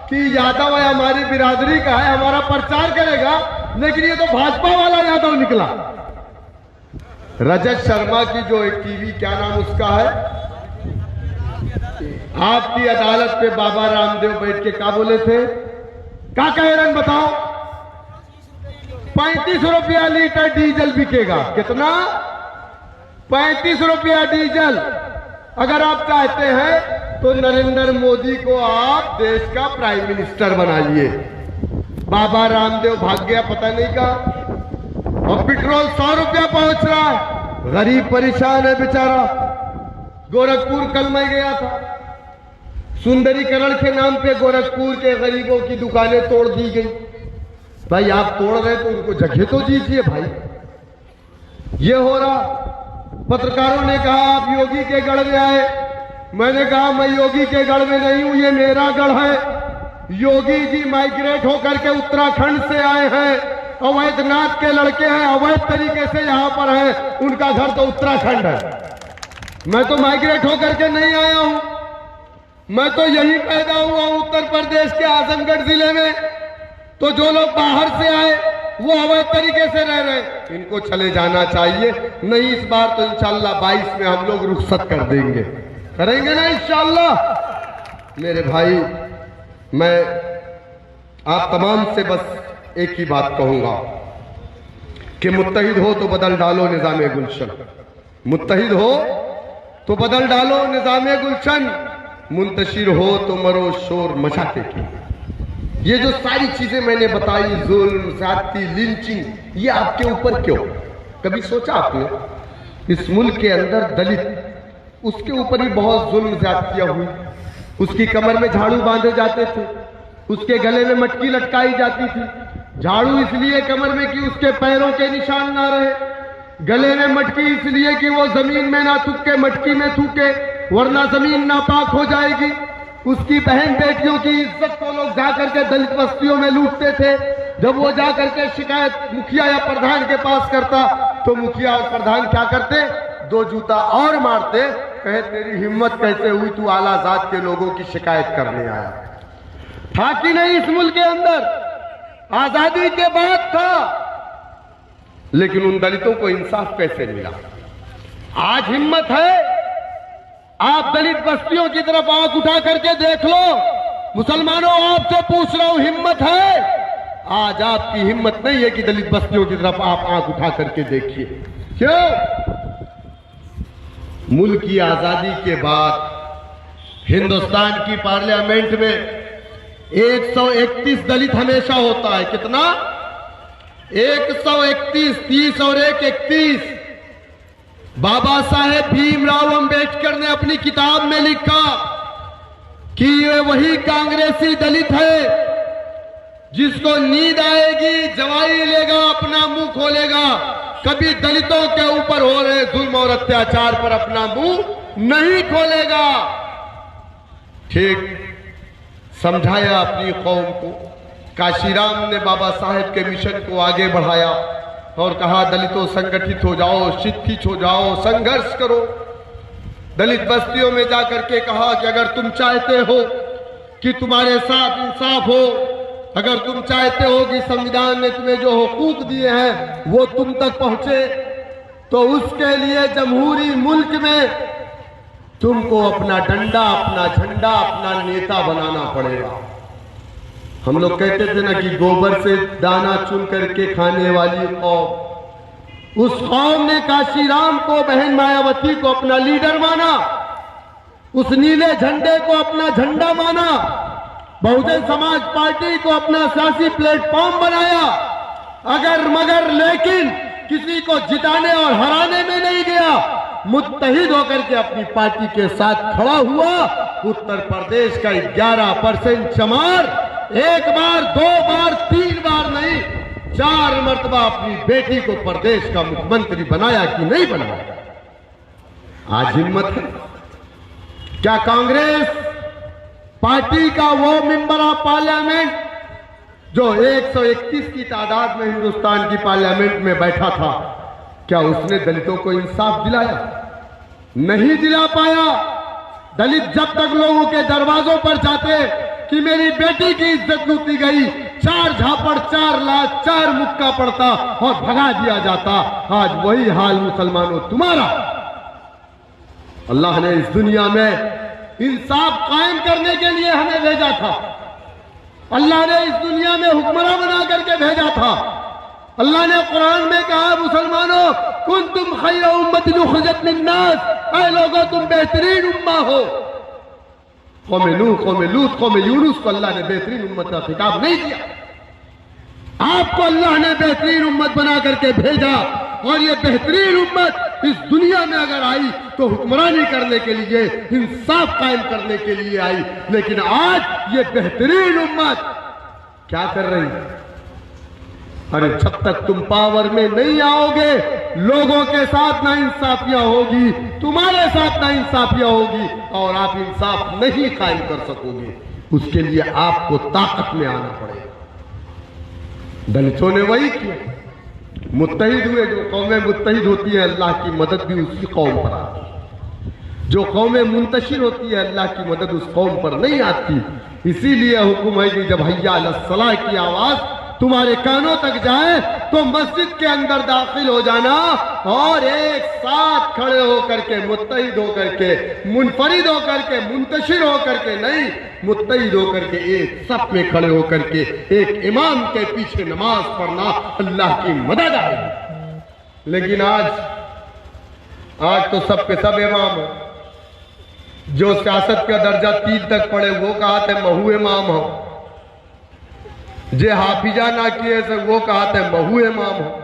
कि यादव है, हमारी बिरादरी का है, हमारा प्रचार करेगा। लेकिन ये तो भाजपा वाला यादव निकला। रजत शर्मा की जो एक टीवी, क्या नाम उसका है, आपकी अदालत पे बाबा रामदेव बैठ के क्या बोले थे, क्या कह रहे हैं बताओ? 35 रुपया लीटर डीजल बिकेगा। कितना? 35 रुपया डीजल। अगर आप चाहते हैं तो नरेंद्र मोदी को आप देश का प्राइम मिनिस्टर बनाइए। बाबा रामदेव भाग गया पता नहीं कहां। और पेट्रोल 100 रुपया पहुंच रहा है, गरीब परेशान है बेचारा। गोरखपुर कल मैं गया था, सुंदरीकरण के नाम पे गोरखपुर के गरीबों की दुकानें तोड़ दी गई। भाई आप तोड़ रहे तो उनको जगह तो दीजिए भाई। ये हो रहा। पत्रकारों ने कहा आप योगी के गढ़ में आए। मैंने कहा मैं योगी के गढ़ में नहीं हूं, ये मेरा गढ़ है। योगी जी माइग्रेट होकर के उत्तराखंड से आए हैं, अवैधनाथ के लड़के हैं, अवैध तरीके से यहां पर हैं, उनका घर तो उत्तराखंड है। मैं तो माइग्रेट होकर के नहीं आया हूं, मैं तो यही पैदा हुआ हूं उत्तर प्रदेश के आजमगढ़ जिले में। तो जो लोग बाहर से आए वो अवैध तरीके से रह रहे, इनको चले जाना चाहिए। नहीं, इस बार तो इंशाल्लाह 22 में हम लोग रुखसत कर देंगे, करेंगे ना इंशाल्लाह। मेरे भाई, मैं आप तमाम से बस एक ही बात कहूंगा कि मुत्तहिद हो तो बदल डालो निजामे गुलशन, मुत्तहिद हो तो बदल डालो निजामे गुलशन, मुंतशिर हो तो मरो शोर मचाते की। ये जो सारी चीजें मैंने बताई, जुल्म, ज्यादती, लिंचिंग, ये आपके ऊपर क्यों? कभी सोचा आपने? इस मुल्क के अंदर दलित, उसके ऊपर ही बहुत जुल्म ज्यादतियां हुई। उसकी कमर में झाड़ू बांधे जाते थे, उसके गले में मटकी लटकाई जाती थी। झाड़ू इसलिए कमर में कि उसके पैरों के निशान ना रहे। गले में मटकी इसलिए कि वो जमीन में ना थूके, मटकी में थूके, वरना जमीन नापाक हो जाएगी। उसकी बहन बेटियों की इज्जत को लोग जाकर के दलित बस्तियों में लूटते थे। जब वो जाकर के शिकायत मुखिया या प्रधान के पास करता तो मुखिया और प्रधान क्या करते, 2 जूता और मारते, कहे तेरी हिम्मत कैसे हुई, तू आला जात के लोगों की शिकायत करने आया। था कि नहीं इस मुल्क के अंदर? आजादी के बाद था, लेकिन उन दलितों को इंसाफ कैसे मिला? आज हिम्मत है, आप दलित बस्तियों की तरफ आंख उठा करके देख लो। मुसलमानों, आपसे पूछ रहा हूं, हिम्मत है? आज आपकी हिम्मत नहीं है कि दलित बस्तियों की तरफ आप आंख उठा करके देखिए। क्यों? मुल्क की आजादी के बाद हिंदुस्तान की पार्लियामेंट में 131 दलित हमेशा होता है। कितना? 131, 30 और 1 31। बाबा साहेब भीमराव अंबेडकर ने अपनी किताब में लिखा कि ये वही कांग्रेसी दलित है जिसको नींद आएगी, जवाई लेगा, अपना मुंह खोलेगा, कभी दलितों के ऊपर हो रहे जुल्म और अत्याचार पर अपना मुंह नहीं खोलेगा। ठीक समझाया अपनी कौम को। काशीराम ने बाबा साहेब के मिशन को आगे बढ़ाया और कहा, दलितों संगठित हो जाओ, शिक्षित हो जाओ, संघर्ष करो। दलित बस्तियों में जाकर के कहा कि अगर तुम चाहते हो कि तुम्हारे साथ इंसाफ हो, अगर तुम चाहते हो कि संविधान ने तुम्हें जो हुकूक दिए हैं वो तुम तक पहुंचे, तो उसके लिए जमहूरी मुल्क में तुमको अपना डंडा, अपना झंडा, अपना नेता बनाना पड़ेगा। हम लोग कहते थे ना कि गोबर से दाना चुन करके खाने वाली कौम, उस कौम ने काशीराम को, बहन मायावती को अपना लीडर माना, उस नीले झंडे को अपना झंडा माना, बहुजन समाज पार्टी को अपना सियासी प्लेटफॉर्म बनाया। अगर मगर लेकिन किसी को जिताने और हराने में नहीं गया, मुत्तहिद होकर के अपनी पार्टी के साथ खड़ा हुआ। उत्तर प्रदेश का 11% चमार 1 बार, 2 बार, 3 बार नहीं, 4 मर्तबा अपनी बेटी को प्रदेश का मुख्यमंत्री बनाया कि नहीं बनाया? आज हिम्मत है क्या कांग्रेस पार्टी का वो मेंबर ऑफ पार्लियामेंट जो 131 की तादाद में हिंदुस्तान की पार्लियामेंट में बैठा था, क्या उसने दलितों को इंसाफ दिलाया? नहीं दिला पाया। दलित जब तक लोगों के दरवाजों पर जाते कि मेरी बेटी की इज्जत लूटी गई, 4 झापड़, 4 लात, 4 मुक्का पड़ता और भगा दिया जाता। आज वही हाल मुसलमानों तुम्हारा। अल्लाह ने इस दुनिया में इंसाफ कायम करने के लिए हमें भेजा था। अल्लाह ने इस दुनिया में हुक्मरान बना करके भेजा था। अल्लाह ने कुरान में कहा, मुसलमानों, कुंतुम खैरा उम्मतिन उखरिजत लिन्नास, ऐ लोगों तुम बेहतरीन उम्मा हो। कौम नूह, कौम लूत, कौम यूनुस को अल्लाह ने बेहतरीन उम्मत का खिताब नहीं दिया। आपको अल्लाह ने बेहतरीन उम्मत बना करके भेजा और ये बेहतरीन उम्मत इस दुनिया में अगर आई तो हुक्मरानी करने के लिए, इंसाफ कायम करने के लिए आई। लेकिन आज ये बेहतरीन उम्मत क्या कर रही है? अरे जब तक तुम पावर में नहीं आओगे, लोगों के साथ ना इंसाफियां होगी, तुम्हारे साथ ना इंसाफियां होगी और आप इंसाफ नहीं कायम कर सकोगे। उसके लिए आपको ताकत में आना पड़ेगा। दलितों ने वही किया, मुत्तहिद हुए। जो कौमें मुत्तहिद होती है, अल्लाह की मदद भी उसी कौम पर आती है। जो कौमें मुंतशिर होती है, अल्लाह की मदद उस कौम पर नहीं आती। इसीलिए हुक्म है कि जब हय्या अलस्सलाह की आवाज तुम्हारे कानों तक जाए तो मस्जिद के अंदर दाखिल हो जाना और एक साथ खड़े होकर के, मुत्तहिद होकर के, मुनफरिद होकर के, मुंतशिर होकर के नहीं, मुत्तहिद होकर के एक सफ में खड़े होकर के एक इमाम के पीछे नमाज पढ़ना, अल्लाह की मदद आएगी। लेकिन आज तो सब के सब इमाम हो। जो सियासत का दर्जा 3 तक पढ़े वो कहते महू इमाम हो, जे हाफिजा ना किए से वो कहते महू इमाम हो,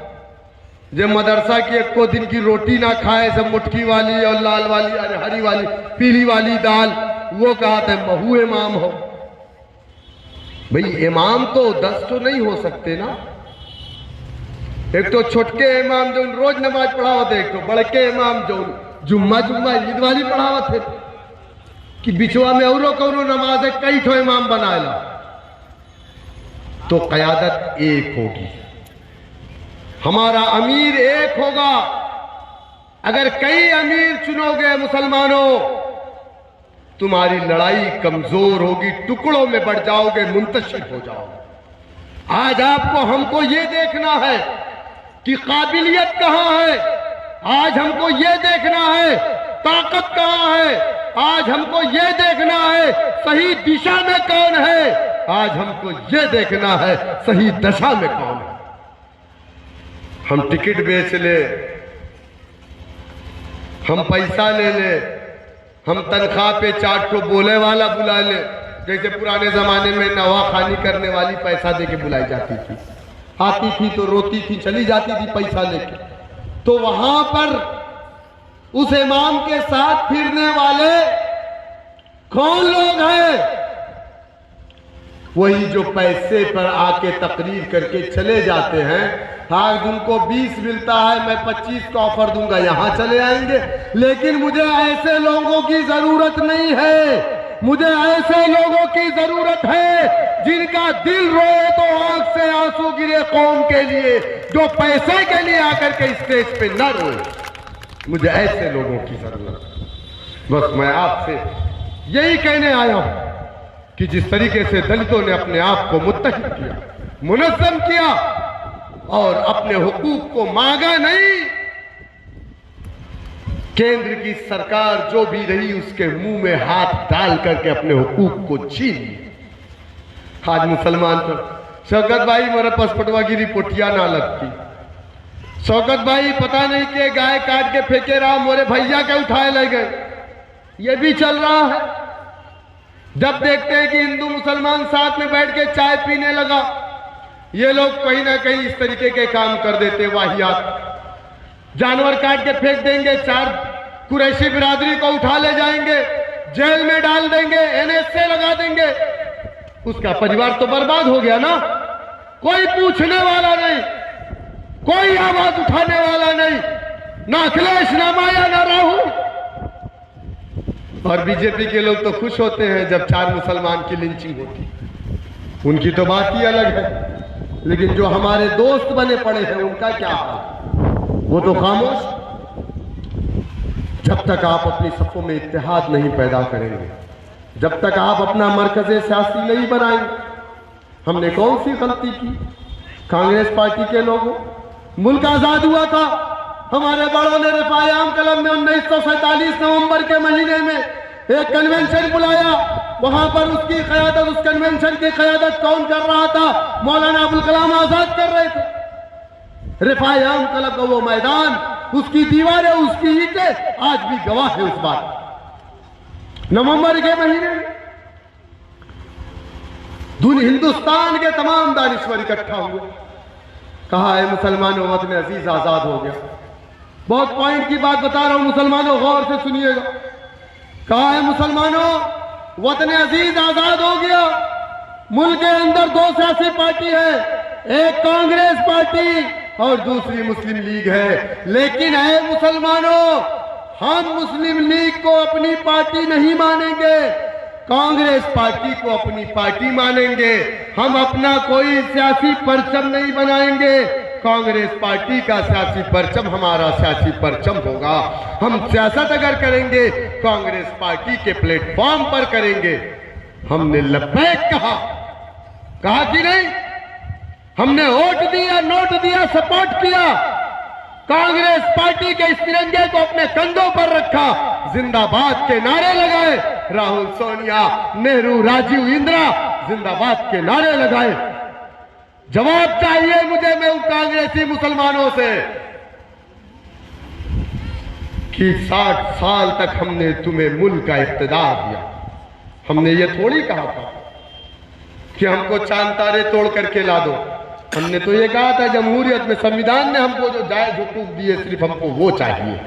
जे मदरसा की 1 दिन की रोटी ना खाए से मुट्ठी वाली और लाल वाली, अरे हरी वाली, पीली वाली दाल, वो कहते महू इमाम हो। भाई इमाम तो 10 तो नहीं हो सकते ना। एक तो छोटके इमाम जो रोज नमाज पढ़ावत है, एक तो बड़के इमाम जो जुम्मा जुम्मा ईद वाली पढ़ावत है कि बिचवा में औरो कौरो नमाज है, कई ठो इमाम बनाएला तो क़यादत एक होगी, हमारा अमीर एक होगा। अगर कई अमीर चुनोगे मुसलमानों, तुम्हारी लड़ाई कमजोर होगी, टुकड़ों में बढ़ जाओगे, मुंतशिर हो जाओगे। आज आपको हमको ये देखना है कि काबिलियत कहां है, आज हमको ये देखना है ताकत कहां है, आज हमको ये देखना है सही दिशा में कौन है, आज हमको ये देखना है सही दशा में कौन है। हम टिकट बेच ले, हम पैसा ले ले, हम तनख्वाह पे 4 ठो बोले वाला बुला ले, जैसे पुराने जमाने में नवाखानी करने वाली पैसा देके बुलाई जाती थी, आती थी तो रोती थी, चली जाती थी पैसा लेके। तो वहां पर उस इमाम के साथ फिरने वाले कौन लोग हैं? वही जो पैसे पर आके तकरीर करके चले जाते हैं। आज उनको 20 मिलता है, मैं 25 का ऑफर दूंगा, यहां चले आएंगे। लेकिन मुझे ऐसे लोगों की जरूरत नहीं है, मुझे ऐसे लोगों की जरूरत है जिनका दिल रोए तो आंख से आंसू गिरे कौम के लिए, जो पैसे के लिए आकर के स्टेज पे न रोए। मुझे ऐसे लोगों की जरूरत। बस मैं आपसे यही कहने आया हूं कि जिस तरीके से दलितों ने अपने आप को मुत्तहिद किया, मुनज़्ज़म किया और अपने हुकूक को मांगा नहीं, केंद्र की सरकार जो भी रही उसके मुंह में हाथ डाल करके अपने हुकूक को छीन लिया। आज मुसलमान पर शौकत भाई मेरे पास पटवागिरी पोटिया ना लगती, शौकत भाई पता नहीं के गाय काट के फेंके रहा, मोरे भैया के उठाए ले गए, ये भी चल रहा है। जब देखते हैं कि हिंदू मुसलमान साथ में बैठ के चाय पीने लगा, ये लोग कहीं ना कहीं इस तरीके के काम कर देते, वाहियात। जानवर काट के फेंक देंगे, 4 कुरैशी बिरादरी को उठा ले जाएंगे, जेल में डाल देंगे, NSA लगा देंगे, उसका परिवार तो बर्बाद हो गया ना। कोई पूछने वाला नहीं, कोई आवाज उठाने वाला नहीं, ना अखिलेश, ना माया, ना राहुल। और बीजेपी के लोग तो खुश होते हैं जब 4 मुसलमान की लिंचिंग होती, उनकी तो बात ही अलग है। लेकिन जो हमारे दोस्त बने पड़े हैं उनका क्या हाल, वो तो खामोश। जब तक आप अपनी सफ़ों में इत्तेहाद नहीं पैदा करेंगे, जब तक आप अपना मरकज़े सियासी नहीं बनाएंगे। हमने कौन सी गलती की? कांग्रेस पार्टी के लोगों, मुल्क आजाद हुआ था, हमारे बड़ों ने रफ़ाए आम कलम में 1947 नवंबर के महीने में एक कन्वेंशन बुलाया। वहां पर उसकी क़यादत, उस कन्वेंशन की क़यादत कौन कर रहा था? मौलाना अबुल कलाम आजाद कर रहे थे। रफ़ाए आम कलम का वो मैदान, उसकी दीवारें, उसकी ईंटें आज भी गवाह है उस बात। नवंबर के महीने में हिंदुस्तान के तमाम दानिश्वर इकट्ठा हुए, कहा है मुसलमानों वतन अजीज आजाद हो गया। बहुत पॉइंट की बात बता रहा हूं मुसलमानों, गौर से सुनिएगा। कहा है मुसलमानों वतन अजीज आजाद हो गया। मुल्क के अंदर 2 सियासी पार्टी है, एक कांग्रेस पार्टी और दूसरी मुस्लिम लीग है। लेकिन है मुसलमानों, हम मुस्लिम लीग को अपनी पार्टी नहीं मानेंगे, कांग्रेस पार्टी को अपनी पार्टी मानेंगे। हम अपना कोई सियासी परचम नहीं बनाएंगे, कांग्रेस पार्टी का सियासी परचम हमारा सियासी परचम होगा। हम सियासत अगर करेंगे कांग्रेस पार्टी के प्लेटफॉर्म पर करेंगे। हमने लब्बैक कहा कि नहीं? हमने वोट दिया, नोट दिया, सपोर्ट किया, कांग्रेस पार्टी के इस तिरंगे को अपने कंधों पर रखा, जिंदाबाद के नारे लगाए, राहुल, सोनिया, नेहरू, राजीव, इंदिरा जिंदाबाद के नारे लगाए। जवाब चाहिए मुझे मैं उन कांग्रेसी मुसलमानों से कि 60 साल तक हमने तुम्हें मुल्क का इख्तिदार दिया। हमने ये थोड़ी कहा था कि हमको चांद तारे तोड़ करके ला दो। हमने तो ये कहा था जमहूरियत में संविधान ने हमको जो जायज हुकूक दिए सिर्फ हमको वो चाहिए।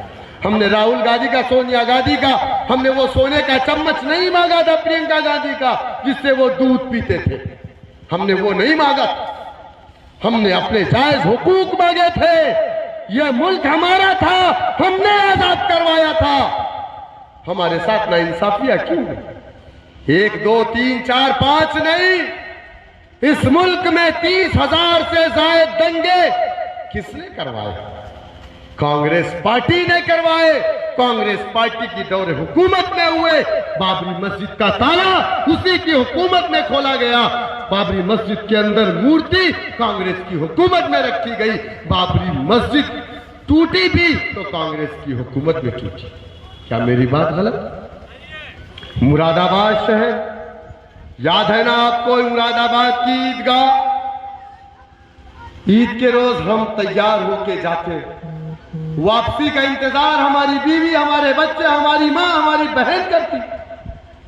हमने राहुल गांधी का, सोनिया गांधी का, हमने वो सोने का चम्मच नहीं मांगा था प्रियंका गांधी का जिससे वो दूध पीते थे, हमने वो नहीं मांगा। हमने अपने जायज हुकूक मांगे थे, यह मुल्क हमारा था, हमने आजाद करवाया था। हमारे साथ नाइंसाफियां क्यों? 1 2 3 4 5 नहीं, इस मुल्क में 30,000 से ज्यादा दंगे किसने करवाए? कांग्रेस पार्टी ने करवाए। कांग्रेस पार्टी की दौरे हुकूमत में हुए। बाबरी मस्जिद का ताला उसी की हुकूमत में खोला गया। बाबरी मस्जिद के अंदर मूर्ति कांग्रेस की हुकूमत में रखी गई। बाबरी मस्जिद टूटी भी तो कांग्रेस की हुकूमत में टूटी। क्या मेरी बात गलत? मुरादाबाद शहर, याद है ना आपको मुरादाबाद की ईदगाह? ईद के रोज हम तैयार होके जाते, वापसी का इंतजार हमारी बीवी, हमारे बच्चे, हमारी माँ, हमारी बहन करती।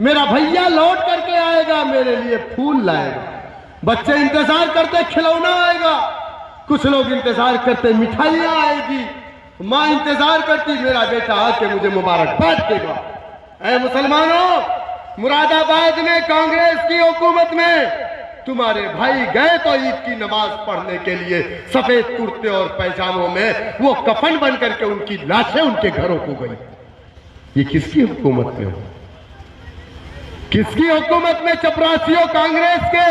मेरा भैया लौट करके आएगा, मेरे लिए फूल लाएगा। बच्चे इंतजार करते खिलौना आएगा। कुछ लोग इंतजार करते मिठाइयां आएगी। माँ इंतजार करती मेरा बेटा आके मुझे मुबारकबाद देगा। ऐ मुसलमानों, मुरादाबाद में कांग्रेस की हुकूमत में तुम्हारे भाई गए तो ईद की नमाज पढ़ने के लिए सफेद कुर्ते और पैजामों में, वो कफन बन करके उनकी लाशें उनके घरों को गई। ये किसकी हुकूमत में हो? किसकी हुकूमत में? चपरासियों कांग्रेस के।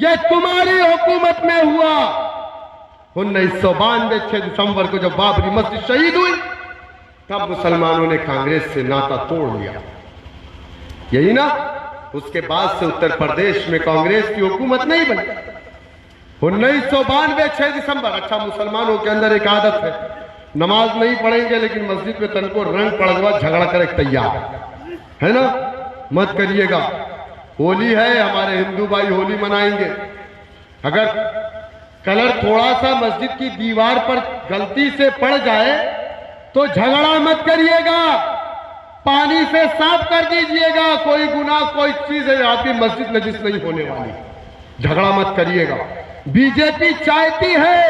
ये तुम्हारी हुकूमत में हुआ। 1992 6 दिसंबर को जब बाबरी मस्जिद शहीद हुई, तब मुसलमानों ने कांग्रेस से नाता तोड़ लिया। यही ना? उसके बाद से उत्तर प्रदेश में कांग्रेस की हुकूमत नहीं बनी। 1992 6 दिसंबर। अच्छा, मुसलमानों के अंदर एक आदत है, नमाज नहीं पढ़ेंगे लेकिन मस्जिद में तनको रंग पड़वा झगड़ा करे तैयार है ना? मत करिएगा। होली है, हमारे हिंदू भाई होली मनाएंगे। अगर कलर थोड़ा सा मस्जिद की दीवार पर गलती से पड़ जाए तो झगड़ा मत करिएगा, पानी से साफ कर दीजिएगा। कोई गुनाह कोई चीज है, आपकी मस्जिद नजिस नहीं होने वाली। झगड़ा मत करिएगा। बीजेपी चाहती है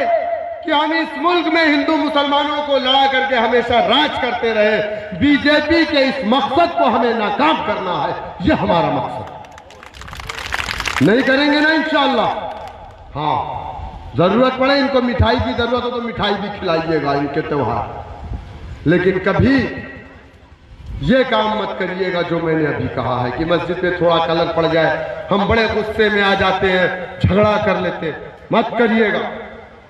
कि हम इस मुल्क में हिंदू मुसलमानों को लड़ा करके हमेशा राज करते रहे। बीजेपी के इस मकसद को हमें नाकाम करना है, यह हमारा मकसद। नहीं करेंगे ना इंशाअल्लाह। हाँ, जरूरत पड़े इनको मिठाई की जरूरत हो तो मिठाई भी खिलाइएगा इनके त्योहार, लेकिन कभी ये काम मत करिएगा जो मैंने अभी कहा है कि मस्जिद में थोड़ा कलर पड़ जाए हम बड़े गुस्से में आ जाते हैं, झगड़ा कर लेते। मत करिएगा।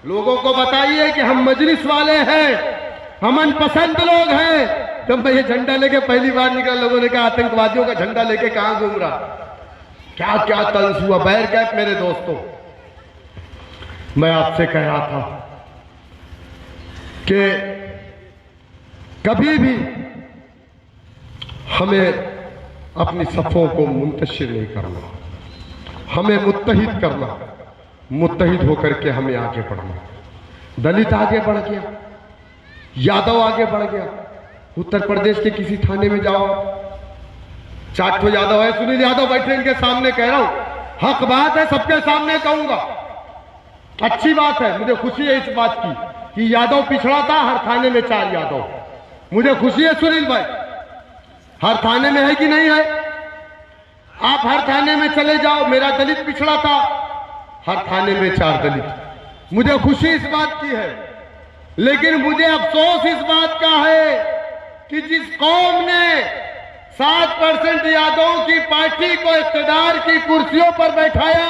लोगों को बताइए कि हम मजलिस वाले हैं, अमन पसंद लोग हैं। जब मैं ये झंडा लेके पहली बार निकला, लोगों ने कहा आतंकवादियों का झंडा लेके कहां घूम रहा? क्या क्या तंज हुआ। बैर कैप मेरे दोस्तों, मैं आपसे कह रहा था कि कभी भी हमें अपनी सफ़ों को मुंतशिर नहीं करना, हमें मुत्तहिद करना, मुत्तहिद होकर के हमें आगे बढ़ना। दलित आगे बढ़ गया, यादव आगे बढ़ गया। उत्तर प्रदेश के किसी थाने में जाओ, 4 ठो यादव है, सुनील यादव बैठे, इनके सामने कह रहा हूं, हक बात है, सबके सामने कहूंगा, अच्छी बात है। मुझे खुशी है इस बात की कि यादव पिछड़ा था, हर थाने में 4 यादव। मुझे खुशी है सुनील भाई, हर थाने में है कि नहीं है? आप हर थाने में चले जाओ, मेरा दलित पिछड़ा था, हर थाने में 4 दलित। मुझे खुशी इस बात की है, लेकिन मुझे अफसोस इस बात का है कि जिस कौम ने 7% यादवों की पार्टी को इख्तियार की कुर्सियों पर बैठाया,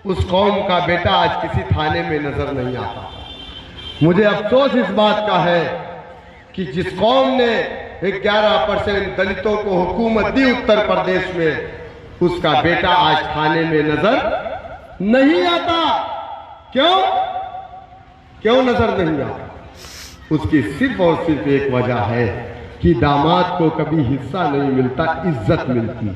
उस कौम का बेटा आज किसी थाने में नजर नहीं आता। मुझे अफसोस इस बात का है कि जिस कौम ने 11% दलितों को हुकूमत दी उत्तर प्रदेश में, उसका बेटा आज थाने में नजर नहीं आता। क्यों? क्यों नजर नहीं आता? उसकी सिर्फ और सिर्फ एक वजह है कि दामाद को कभी हिस्सा नहीं मिलता, इज्जत मिलती।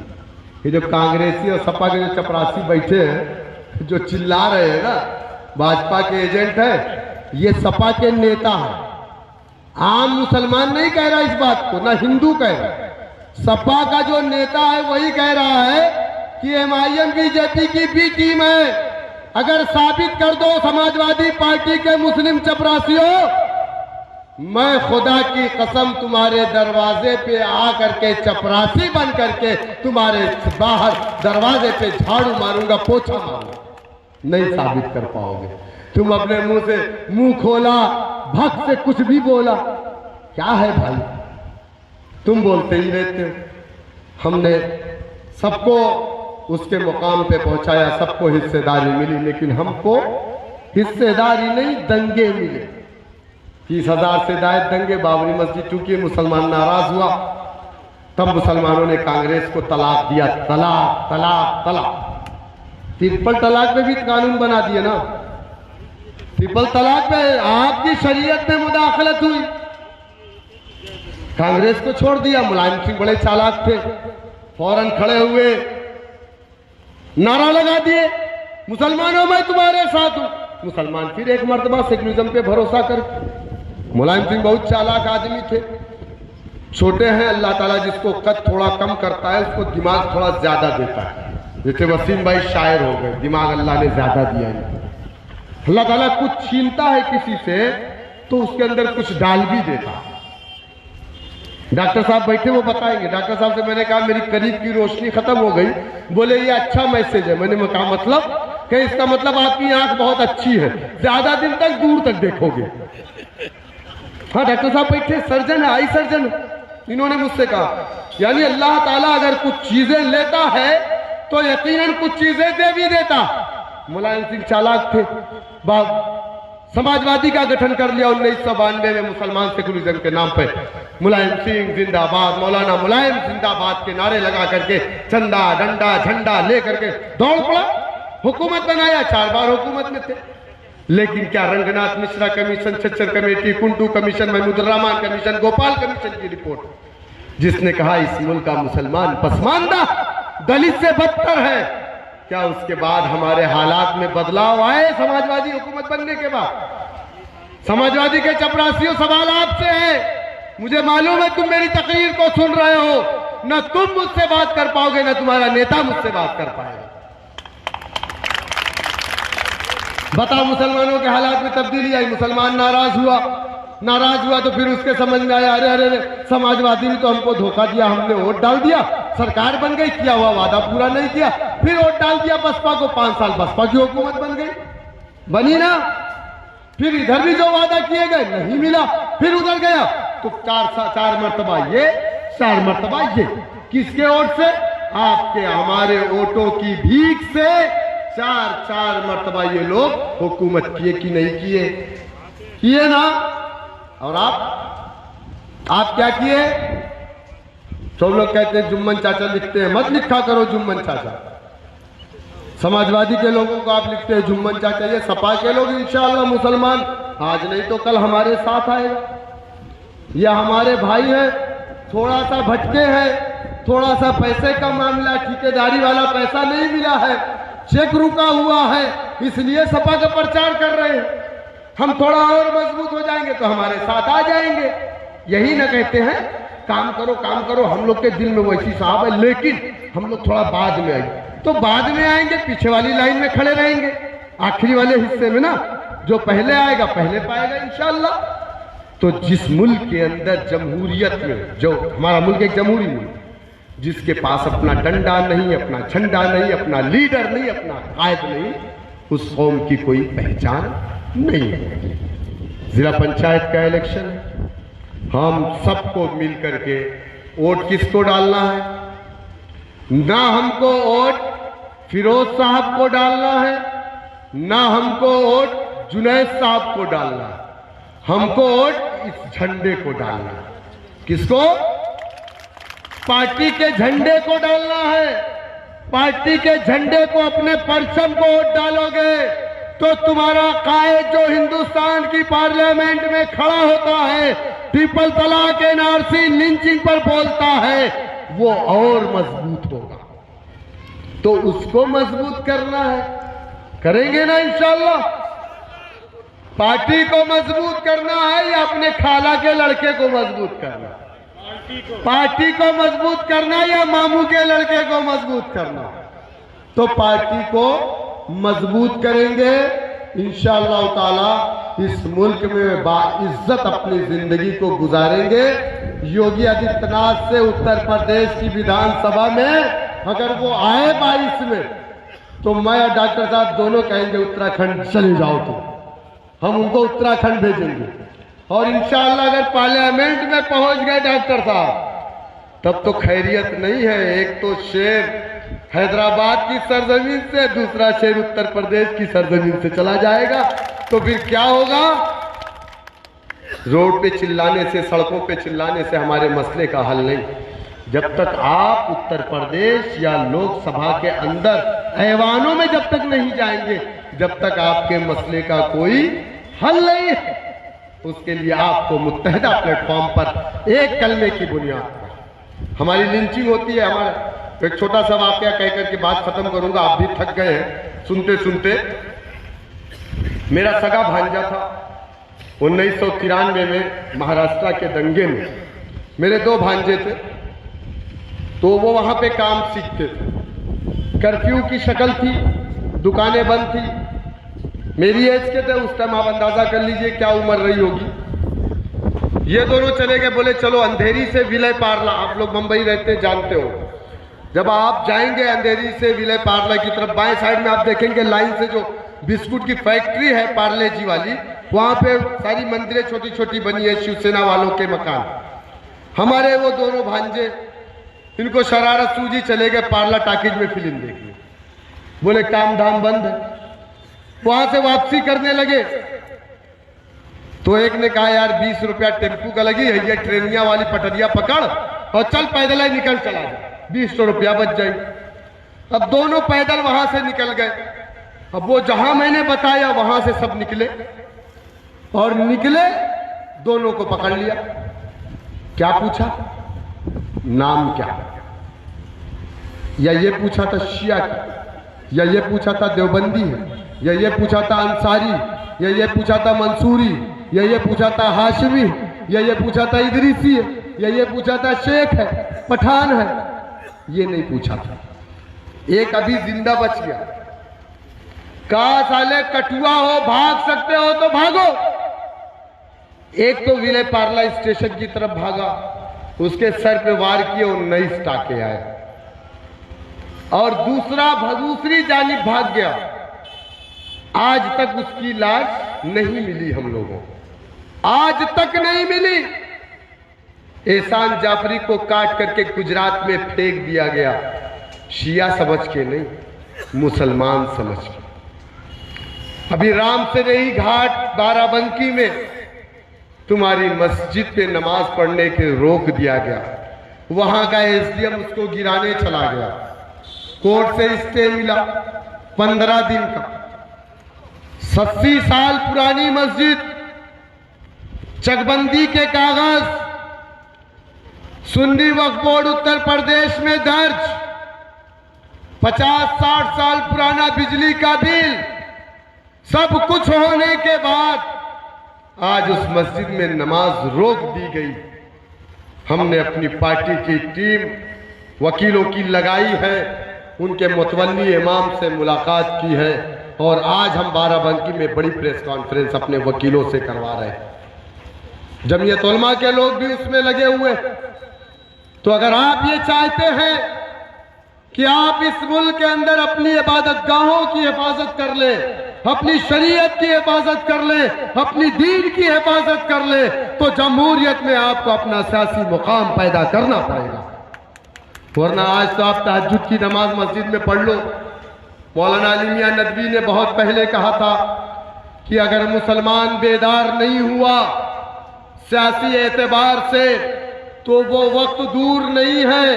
ये जो कांग्रेसी और सपा के जो चपरासी बैठे हैं, जो चिल्ला रहे हैं ना, भाजपा के एजेंट है, ये सपा के नेता है। आम मुसलमान नहीं कह रहा इस बात को, ना हिंदू कह रहा। सपा का जो नेता है वही कह रहा है कि MIM बीजेपी की बी टीम है। अगर साबित कर दो समाजवादी पार्टी के मुस्लिम चपरासियों, मैं खुदा की कसम तुम्हारे दरवाजे पे आ करके चपरासी बन करके तुम्हारे बाहर दरवाजे पे झाड़ू मारूंगा, पोछा मारूंगा। नहीं साबित कर पाओगे। तुम अपने मुंह से मुंह खोला, भक्त से कुछ भी बोला, क्या है भाई, तुम बोलते ही रहते हो। हमने सबको उसके मुकाम पे पहुंचाया, सबको हिस्सेदारी मिली, लेकिन हमको हिस्सेदारी नहीं दंगे मिले। 30,000 से ज्यादा दंगे बाबरी मस्जिद टूटी, मुसलमान नाराज हुआ, तब मुसलमानों ने कांग्रेस को तलाक दिया, तलाक तलाक तलाक। ट्रिपल तलाक पे भी कानून बना दिए ना, ट्रिपल तलाक पे आपकी शरीयत में मुदाखलत हुई, कांग्रेस को छोड़ दिया। मुलायम सिंह बड़े चालाक थे, फौरन खड़े हुए, नारा लगा दिए, मुसलमानों मैं तुम्हारे साथ हूं। मुसलमान फिर एक मर्तबा सेकुलरिज्म पे भरोसा कर। मुलायम सिंह बहुत चालाक आदमी थे, छोटे हैं, अल्लाह ताला जिसको कद थोड़ा कम करता है उसको दिमाग थोड़ा ज्यादा देता है। जैसे वसीम भाई शायर हो गए, दिमाग अल्लाह ने ज्यादा दिया है। अल्लाह ताला कुछ छीनता है किसी से तो उसके अंदर कुछ डाल भी देता है। डॉक्टर साहब बैठे, वो बताएंगे। डॉक्टर साहब से मैंने कहा मेरी करीब की रोशनी खत्म हो गई, बोले ये अच्छा मैसेज है। मैंने कहा मतलब कि इसका मतलब आपकी आंख बहुत अच्छी है, ज्यादा दिन तक दूर तक देखोगे। हाँ डॉक्टर साहब बैठे, सर्जन है, आई सर्जन। इन्होंने मुझसे कहा यानी अल्लाह ताला अगर कुछ चीजें लेता है तो यकीनन कुछ चीजें दे भी देता। मुलायम सिंह चालाक थे, समाजवादी का गठन कर लिया 1992 में मुसलमान सेकुलरिज्म के नाम पे। मुलायम सिंह जिंदाबाद, मौलाना मुलायम जिंदाबाद के नारे लगा करके चंदा डंडा झंडा ले करके दौड़ पड़ा, हुकूमत बनाया, 4 बार हुकूमत में थे। लेकिन क्या Ranganath Mishra commission, छच्चर committee, कुंटू commission, महमूदुर्रहमान commission, Gopal commission की रिपोर्ट जिसने कहा इस मुल्क का मुसलमान पसमानदा दलित से बदतर है, क्या उसके बाद हमारे हालात में बदलाव आए? समाजवादी हुकूमत बनने के बाद समाजवादी के चपरासियों, सवाल आपसे है। मुझे मालूम है तुम मेरी तकरीर को सुन रहे हो, न तुम मुझसे बात कर पाओगे न तुम्हारा नेता मुझसे बात कर पाएगा। बताओ मुसलमानों के हालात में तब्दीली आई, मुसलमान नाराज हुआ तो फिर उसके समझ में आया अरे अरे अरे समाजवादी ने तो हमको धोखा दिया, हमने वोट डाल दिया, सरकार बन गई, किया हुआ वादा पूरा नहीं किया, फिर वोट डाल दिया बसपा को, 5 साल बसपा की हुकूमत बन गई, बनी ना। फिर इधर भी जो वादा किए गए नहीं मिला, फिर उधर गया तो 4 मरतबा ये, 4 मरतबा ये। किसके वोट से? आपके हमारे वोटों की भीख से 4 मरतबा ये लोग हुकूमत किए कि नहीं किए? किए ना। और आप क्या किए? सब लोग कहते हैं जुम्मन चाचा लिखते हैं, मत लिखा करो जुम्मन चाचा। समाजवादी के लोगों को आप लिखते हैं जुम्मन चाचा, ये सपा के लोग इंशाअल्लाह मुसलमान आज नहीं तो कल हमारे साथ आएगा। ये हमारे भाई हैं, थोड़ा सा भटके हैं, थोड़ा सा पैसे का मामला, ठेकेदारी वाला पैसा नहीं मिला है, चेक रुका हुआ है, इसलिए सपा का प्रचार कर रहे हैं। हम थोड़ा और मजबूत हो जाएंगे तो हमारे साथ आ जाएंगे। यही ना कहते हैं काम करो काम करो, हम लोग के दिल में वैसी साहब है, लेकिन हम लोग थोड़ा बाद में आएंगे। तो बाद में आएंगे, पीछे वाली लाइन में खड़े रहेंगे, आखिरी वाले हिस्से में ना, जो पहले आएगा पहले पाएगा इंशाअल्लाह। तो जिस मुल्क के अंदर जमहूरियत में, जो हमारा मुल्क एक जमहूरी मुल्क, जिसके पास अपना डंडा नहीं, अपना झंडा नहीं, अपना लीडर नहीं, अपना कायद नहीं, उस कौम की कोई पहचान नहीं है। जिला पंचायत का इलेक्शन, हम सबको मिल करके वोट किसको डालना है? ना हमको वोट फिरोज साहब को डालना है, ना हमको वोट जुनैद साहब को डालना है, हमको वोट इस झंडे को डालना है। किसको? पार्टी के झंडे को डालना है। पार्टी के झंडे को, अपने परचम को वोट डालोगे तो तुम्हारा कायद जो हिंदुस्तान की पार्लियामेंट में खड़ा होता है, ट्रिपल तलाक, एनआरसी, लिंचिंग पर बोलता है, वो और मजबूत होगा। तो उसको मजबूत करना है, करेंगे ना इंशाअल्लाह। पार्टी को मजबूत करना है या अपने खाला के लड़के को मजबूत करना? पार्टी को मजबूत करना या मामू के लड़के को मजबूत करना? तो पार्टी को मजबूत करेंगे इंशाअल्लाह ताला। इस मुल्क में बाइज्जत अपनी जिंदगी को गुजारेंगे। योगी आदित्यनाथ से उत्तर प्रदेश की विधानसभा में अगर वो आए 22 में, तो मैं और डॉक्टर साहब दोनों कहेंगे उत्तराखंड चले जाओ तुम, हम उनको उत्तराखंड भेजेंगे। और इंशाअल्लाह अगर पार्लियामेंट में पहुंच गए डॉक्टर साहब, तब तो खैरियत नहीं है। एक तो शेर हैदराबाद की सरजमीन से, दूसरा शेर उत्तर प्रदेश की सरजमीन से चला जाएगा। तो फिर क्या होगा? रोड पे चिल्लाने से, सड़कों पे चिल्लाने से हमारे मसले का हल नहीं। जब तक आप उत्तर प्रदेश या लोकसभा के अंदर ऐवानों में जब तक नहीं जाएंगे, जब तक आपके मसले का कोई हल नहीं है। उसके लिए आपको मुत्तहिदा प्लेटफॉर्म पर एक कलमे की बुनियाद पर हमारी लिंचिंग होती है। हमारा एक छोटा सा वाकया कहकर के बात खत्म करूंगा, आप भी थक गए हैं सुनते सुनते। मेरा सगा भांजा था 1993 में महाराष्ट्र के दंगे में, मेरे 2 भांजे थे, तो वो वहां पे काम सीखते थे। कर्फ्यू की शक्ल थी, दुकानें बंद थी, मेरी एज के थे उस टाइम। आप अंदाजा कर लीजिए क्या उम्र रही होगी। ये दोनों चले गए, बोले चलो अंधेरी से विलय पार्ला, आप लोग मुंबई रहते जानते हो, जब आप जाएंगे अंधेरी से विलय पार्ला की तरफ, बाएं साइड में आप देखेंगे लाइन से जो बिस्कुट की फैक्ट्री है पार्ले जी वाली, वहां पे सारी मंदिरें छोटी छोटी बनी है, शिवसेना वालों के मकान। हमारे वो दोनों भांजे, इनको शरारत सूझी, चले गए पार्ला टाकीज में फिल्म देखने। बोले काम धाम बंद है। वहां से वापसी करने लगे तो एक ने कहा यार 20 रुपया टेम्पू का लगी है, ये ट्रेनिया वाली पटरिया पकड़ और चल पैदल ही निकल चला जा, 20 रुपया बच जाए। अब दोनों पैदल वहां से निकल गए। अब वो जहां मैंने बताया वहां से सब निकले, और निकले दोनों को पकड़ लिया। क्या पूछा? नाम क्या? या ये पूछा था शिया क्या, या ये पूछा था देवबंदी है, या ये पूछा था अंसारी, या ये पूछा था मंसूरी, या ये पूछा था हाशमी, या ये पूछा था इदरीसी है, या ये पूछा था शेख है, पठान है। ये नहीं पूछा था। एक अभी जिंदा बच गया। कहा साले कठुआ हो, भाग सकते हो तो भागो। एक तो विलय पार्ला स्टेशन की तरफ भागा, उसके सर पे वार किए और 19 टाके आए, और दूसरी जानिब भाग गया। आज तक उसकी लाश नहीं मिली हम लोगों को, आज तक नहीं मिली। एहसान जाफरी को काट करके गुजरात में फेंक दिया गया, शिया समझ के नहीं, मुसलमान समझ के। अभी राम से रही घाट बाराबंकी में तुम्हारी मस्जिद पे नमाज पढ़ने के रोक दिया गया। वहां का एसडीएम उसको गिराने चला गया, कोर्ट से स्टे मिला 15 दिन का। 80 साल पुरानी मस्जिद, चकबंदी के कागज, सुन्नी वक्फ बोर्ड उत्तर प्रदेश में दर्ज, 50-60 साल पुराना बिजली का बिल, सब कुछ होने के बाद आज उस मस्जिद में नमाज रोक दी गई। हमने अपनी पार्टी की टीम वकीलों की लगाई है, उनके मुतवल्ली इमाम से मुलाकात की है, और आज हम बाराबंकी में बड़ी प्रेस कॉन्फ्रेंस अपने वकीलों से करवा रहे हैं। जमीयत उलमा के लोग भी उसमें लगे हुए। तो अगर आप ये चाहते हैं कि आप इस मुल्क के अंदर अपनी इबादत गाहों की हिफाजत कर ले, अपनी शरीयत की हिफाजत कर ले, अपनी दीन की हिफाजत कर ले, तो जमहूरियत में आपको अपना सियासी मुकाम पैदा करना पड़ेगा। वरना आज तो आप तहज्जुद की नमाज मस्जिद में पढ़ लो। मौलाना अली मियां नदवी ने बहुत पहले कहा था कि अगर मुसलमान बेदार नहीं हुआ सियासी एतबार से, तो वो वक्त दूर नहीं है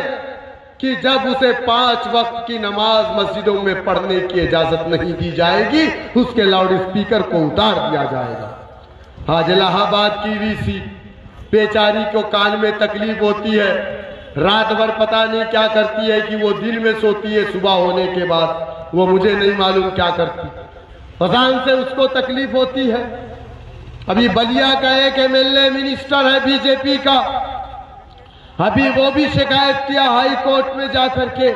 कि जब उसे 5 वक्त की नमाज मस्जिदों में पढ़ने की इजाजत नहीं दी जाएगी, उसके लाउड स्पीकर को उतार दिया जाएगा। आज इलाहाबाद की वीसी बेचारी को कान में तकलीफ होती है, रात भर पता नहीं क्या करती है, कि वो दिन में सोती है, सुबह होने के बाद वो मुझे नहीं मालूम क्या करती, अजान से उसको तकलीफ होती है। अभी बलिया का एक एमएलए मिनिस्टर है बीजेपी का, अभी वो भी शिकायत किया हाई कोर्ट में जाकर के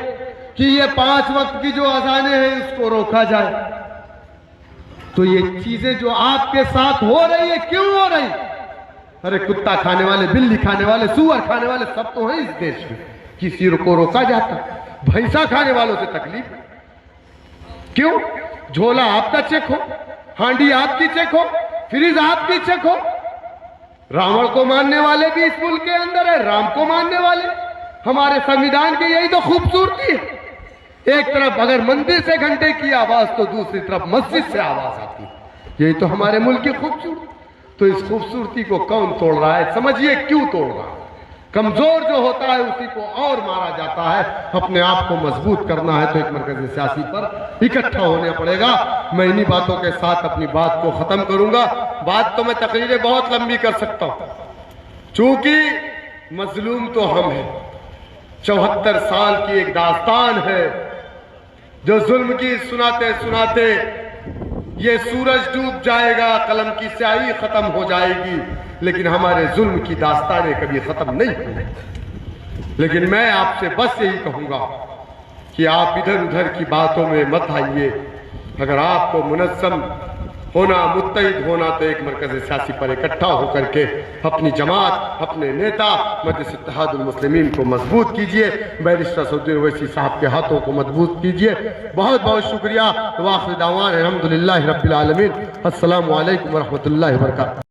कि ये 5 वक्त की जो अजानें हैं इसको रोका जाए। तो ये चीजें जो आपके साथ हो रही है, क्यों हो रही? अरे कुत्ता खाने वाले, बिल्ली खाने वाले, सुअर खाने वाले सब तो हैं इस देश में, किसी को रोका जाता? भैंसा खाने वालों से तकलीफ। क्यों? झोला आपका चेक हो, हांडी आपकी चेक हो, फ्रिज आपकी चेक हो। रावण को मानने वाले भी इस मुल्क के अंदर है, राम को मानने वाले। हमारे संविधान की यही तो खूबसूरती है। एक तरफ अगर मंदिर से घंटे की आवाज तो दूसरी तरफ मस्जिद से आवाज आती है। यही तो हमारे मुल्क की खूबसूरती। तो इस खूबसूरती को कौन तोड़ रहा है? समझिए क्यों तोड़ रहा है। कमजोर जो होता है उसी को और मारा जाता है। अपने आप को मजबूत करना है तो एक मरकज़ सियासी पर इकट्ठा होने पड़ेगा। मैं इन्हीं बातों के साथ अपनी बात को खत्म करूंगा। बात तो मैं तकरीरें बहुत लंबी कर सकता हूं, चूंकि मजलूम तो हम हैं। 74 साल की एक दास्तान है जो जुल्म की सुनाते सुनाते ये सूरज डूब जाएगा, कलम की स्याही खत्म हो जाएगी, लेकिन हमारे जुल्म की दास्तानें कभी खत्म नहीं होंगी। लेकिन मैं आपसे बस यही कहूंगा कि आप इधर उधर की बातों में मत आइए। अगर आपको मुनज़्ज़म होना, मुत्तहिद होना, तो एक मरकज़ सियासी पर इकट्ठा होकर के अपनी जमात, अपने नेता मजलिस इत्तेहादुल मुस्लिमीन को मजबूत कीजिए। बैरिस्टर असदुद्दीन ओवैसी साहब के हाथों को मजबूत कीजिए। बहुत बहुत शुक्रिया। वाखिर दावान अल्हम्दुलिल्लाहि रब्बिल आलमीन। अस्सलामु अलैकुम व रहमतुल्लाहि व बरकातहू।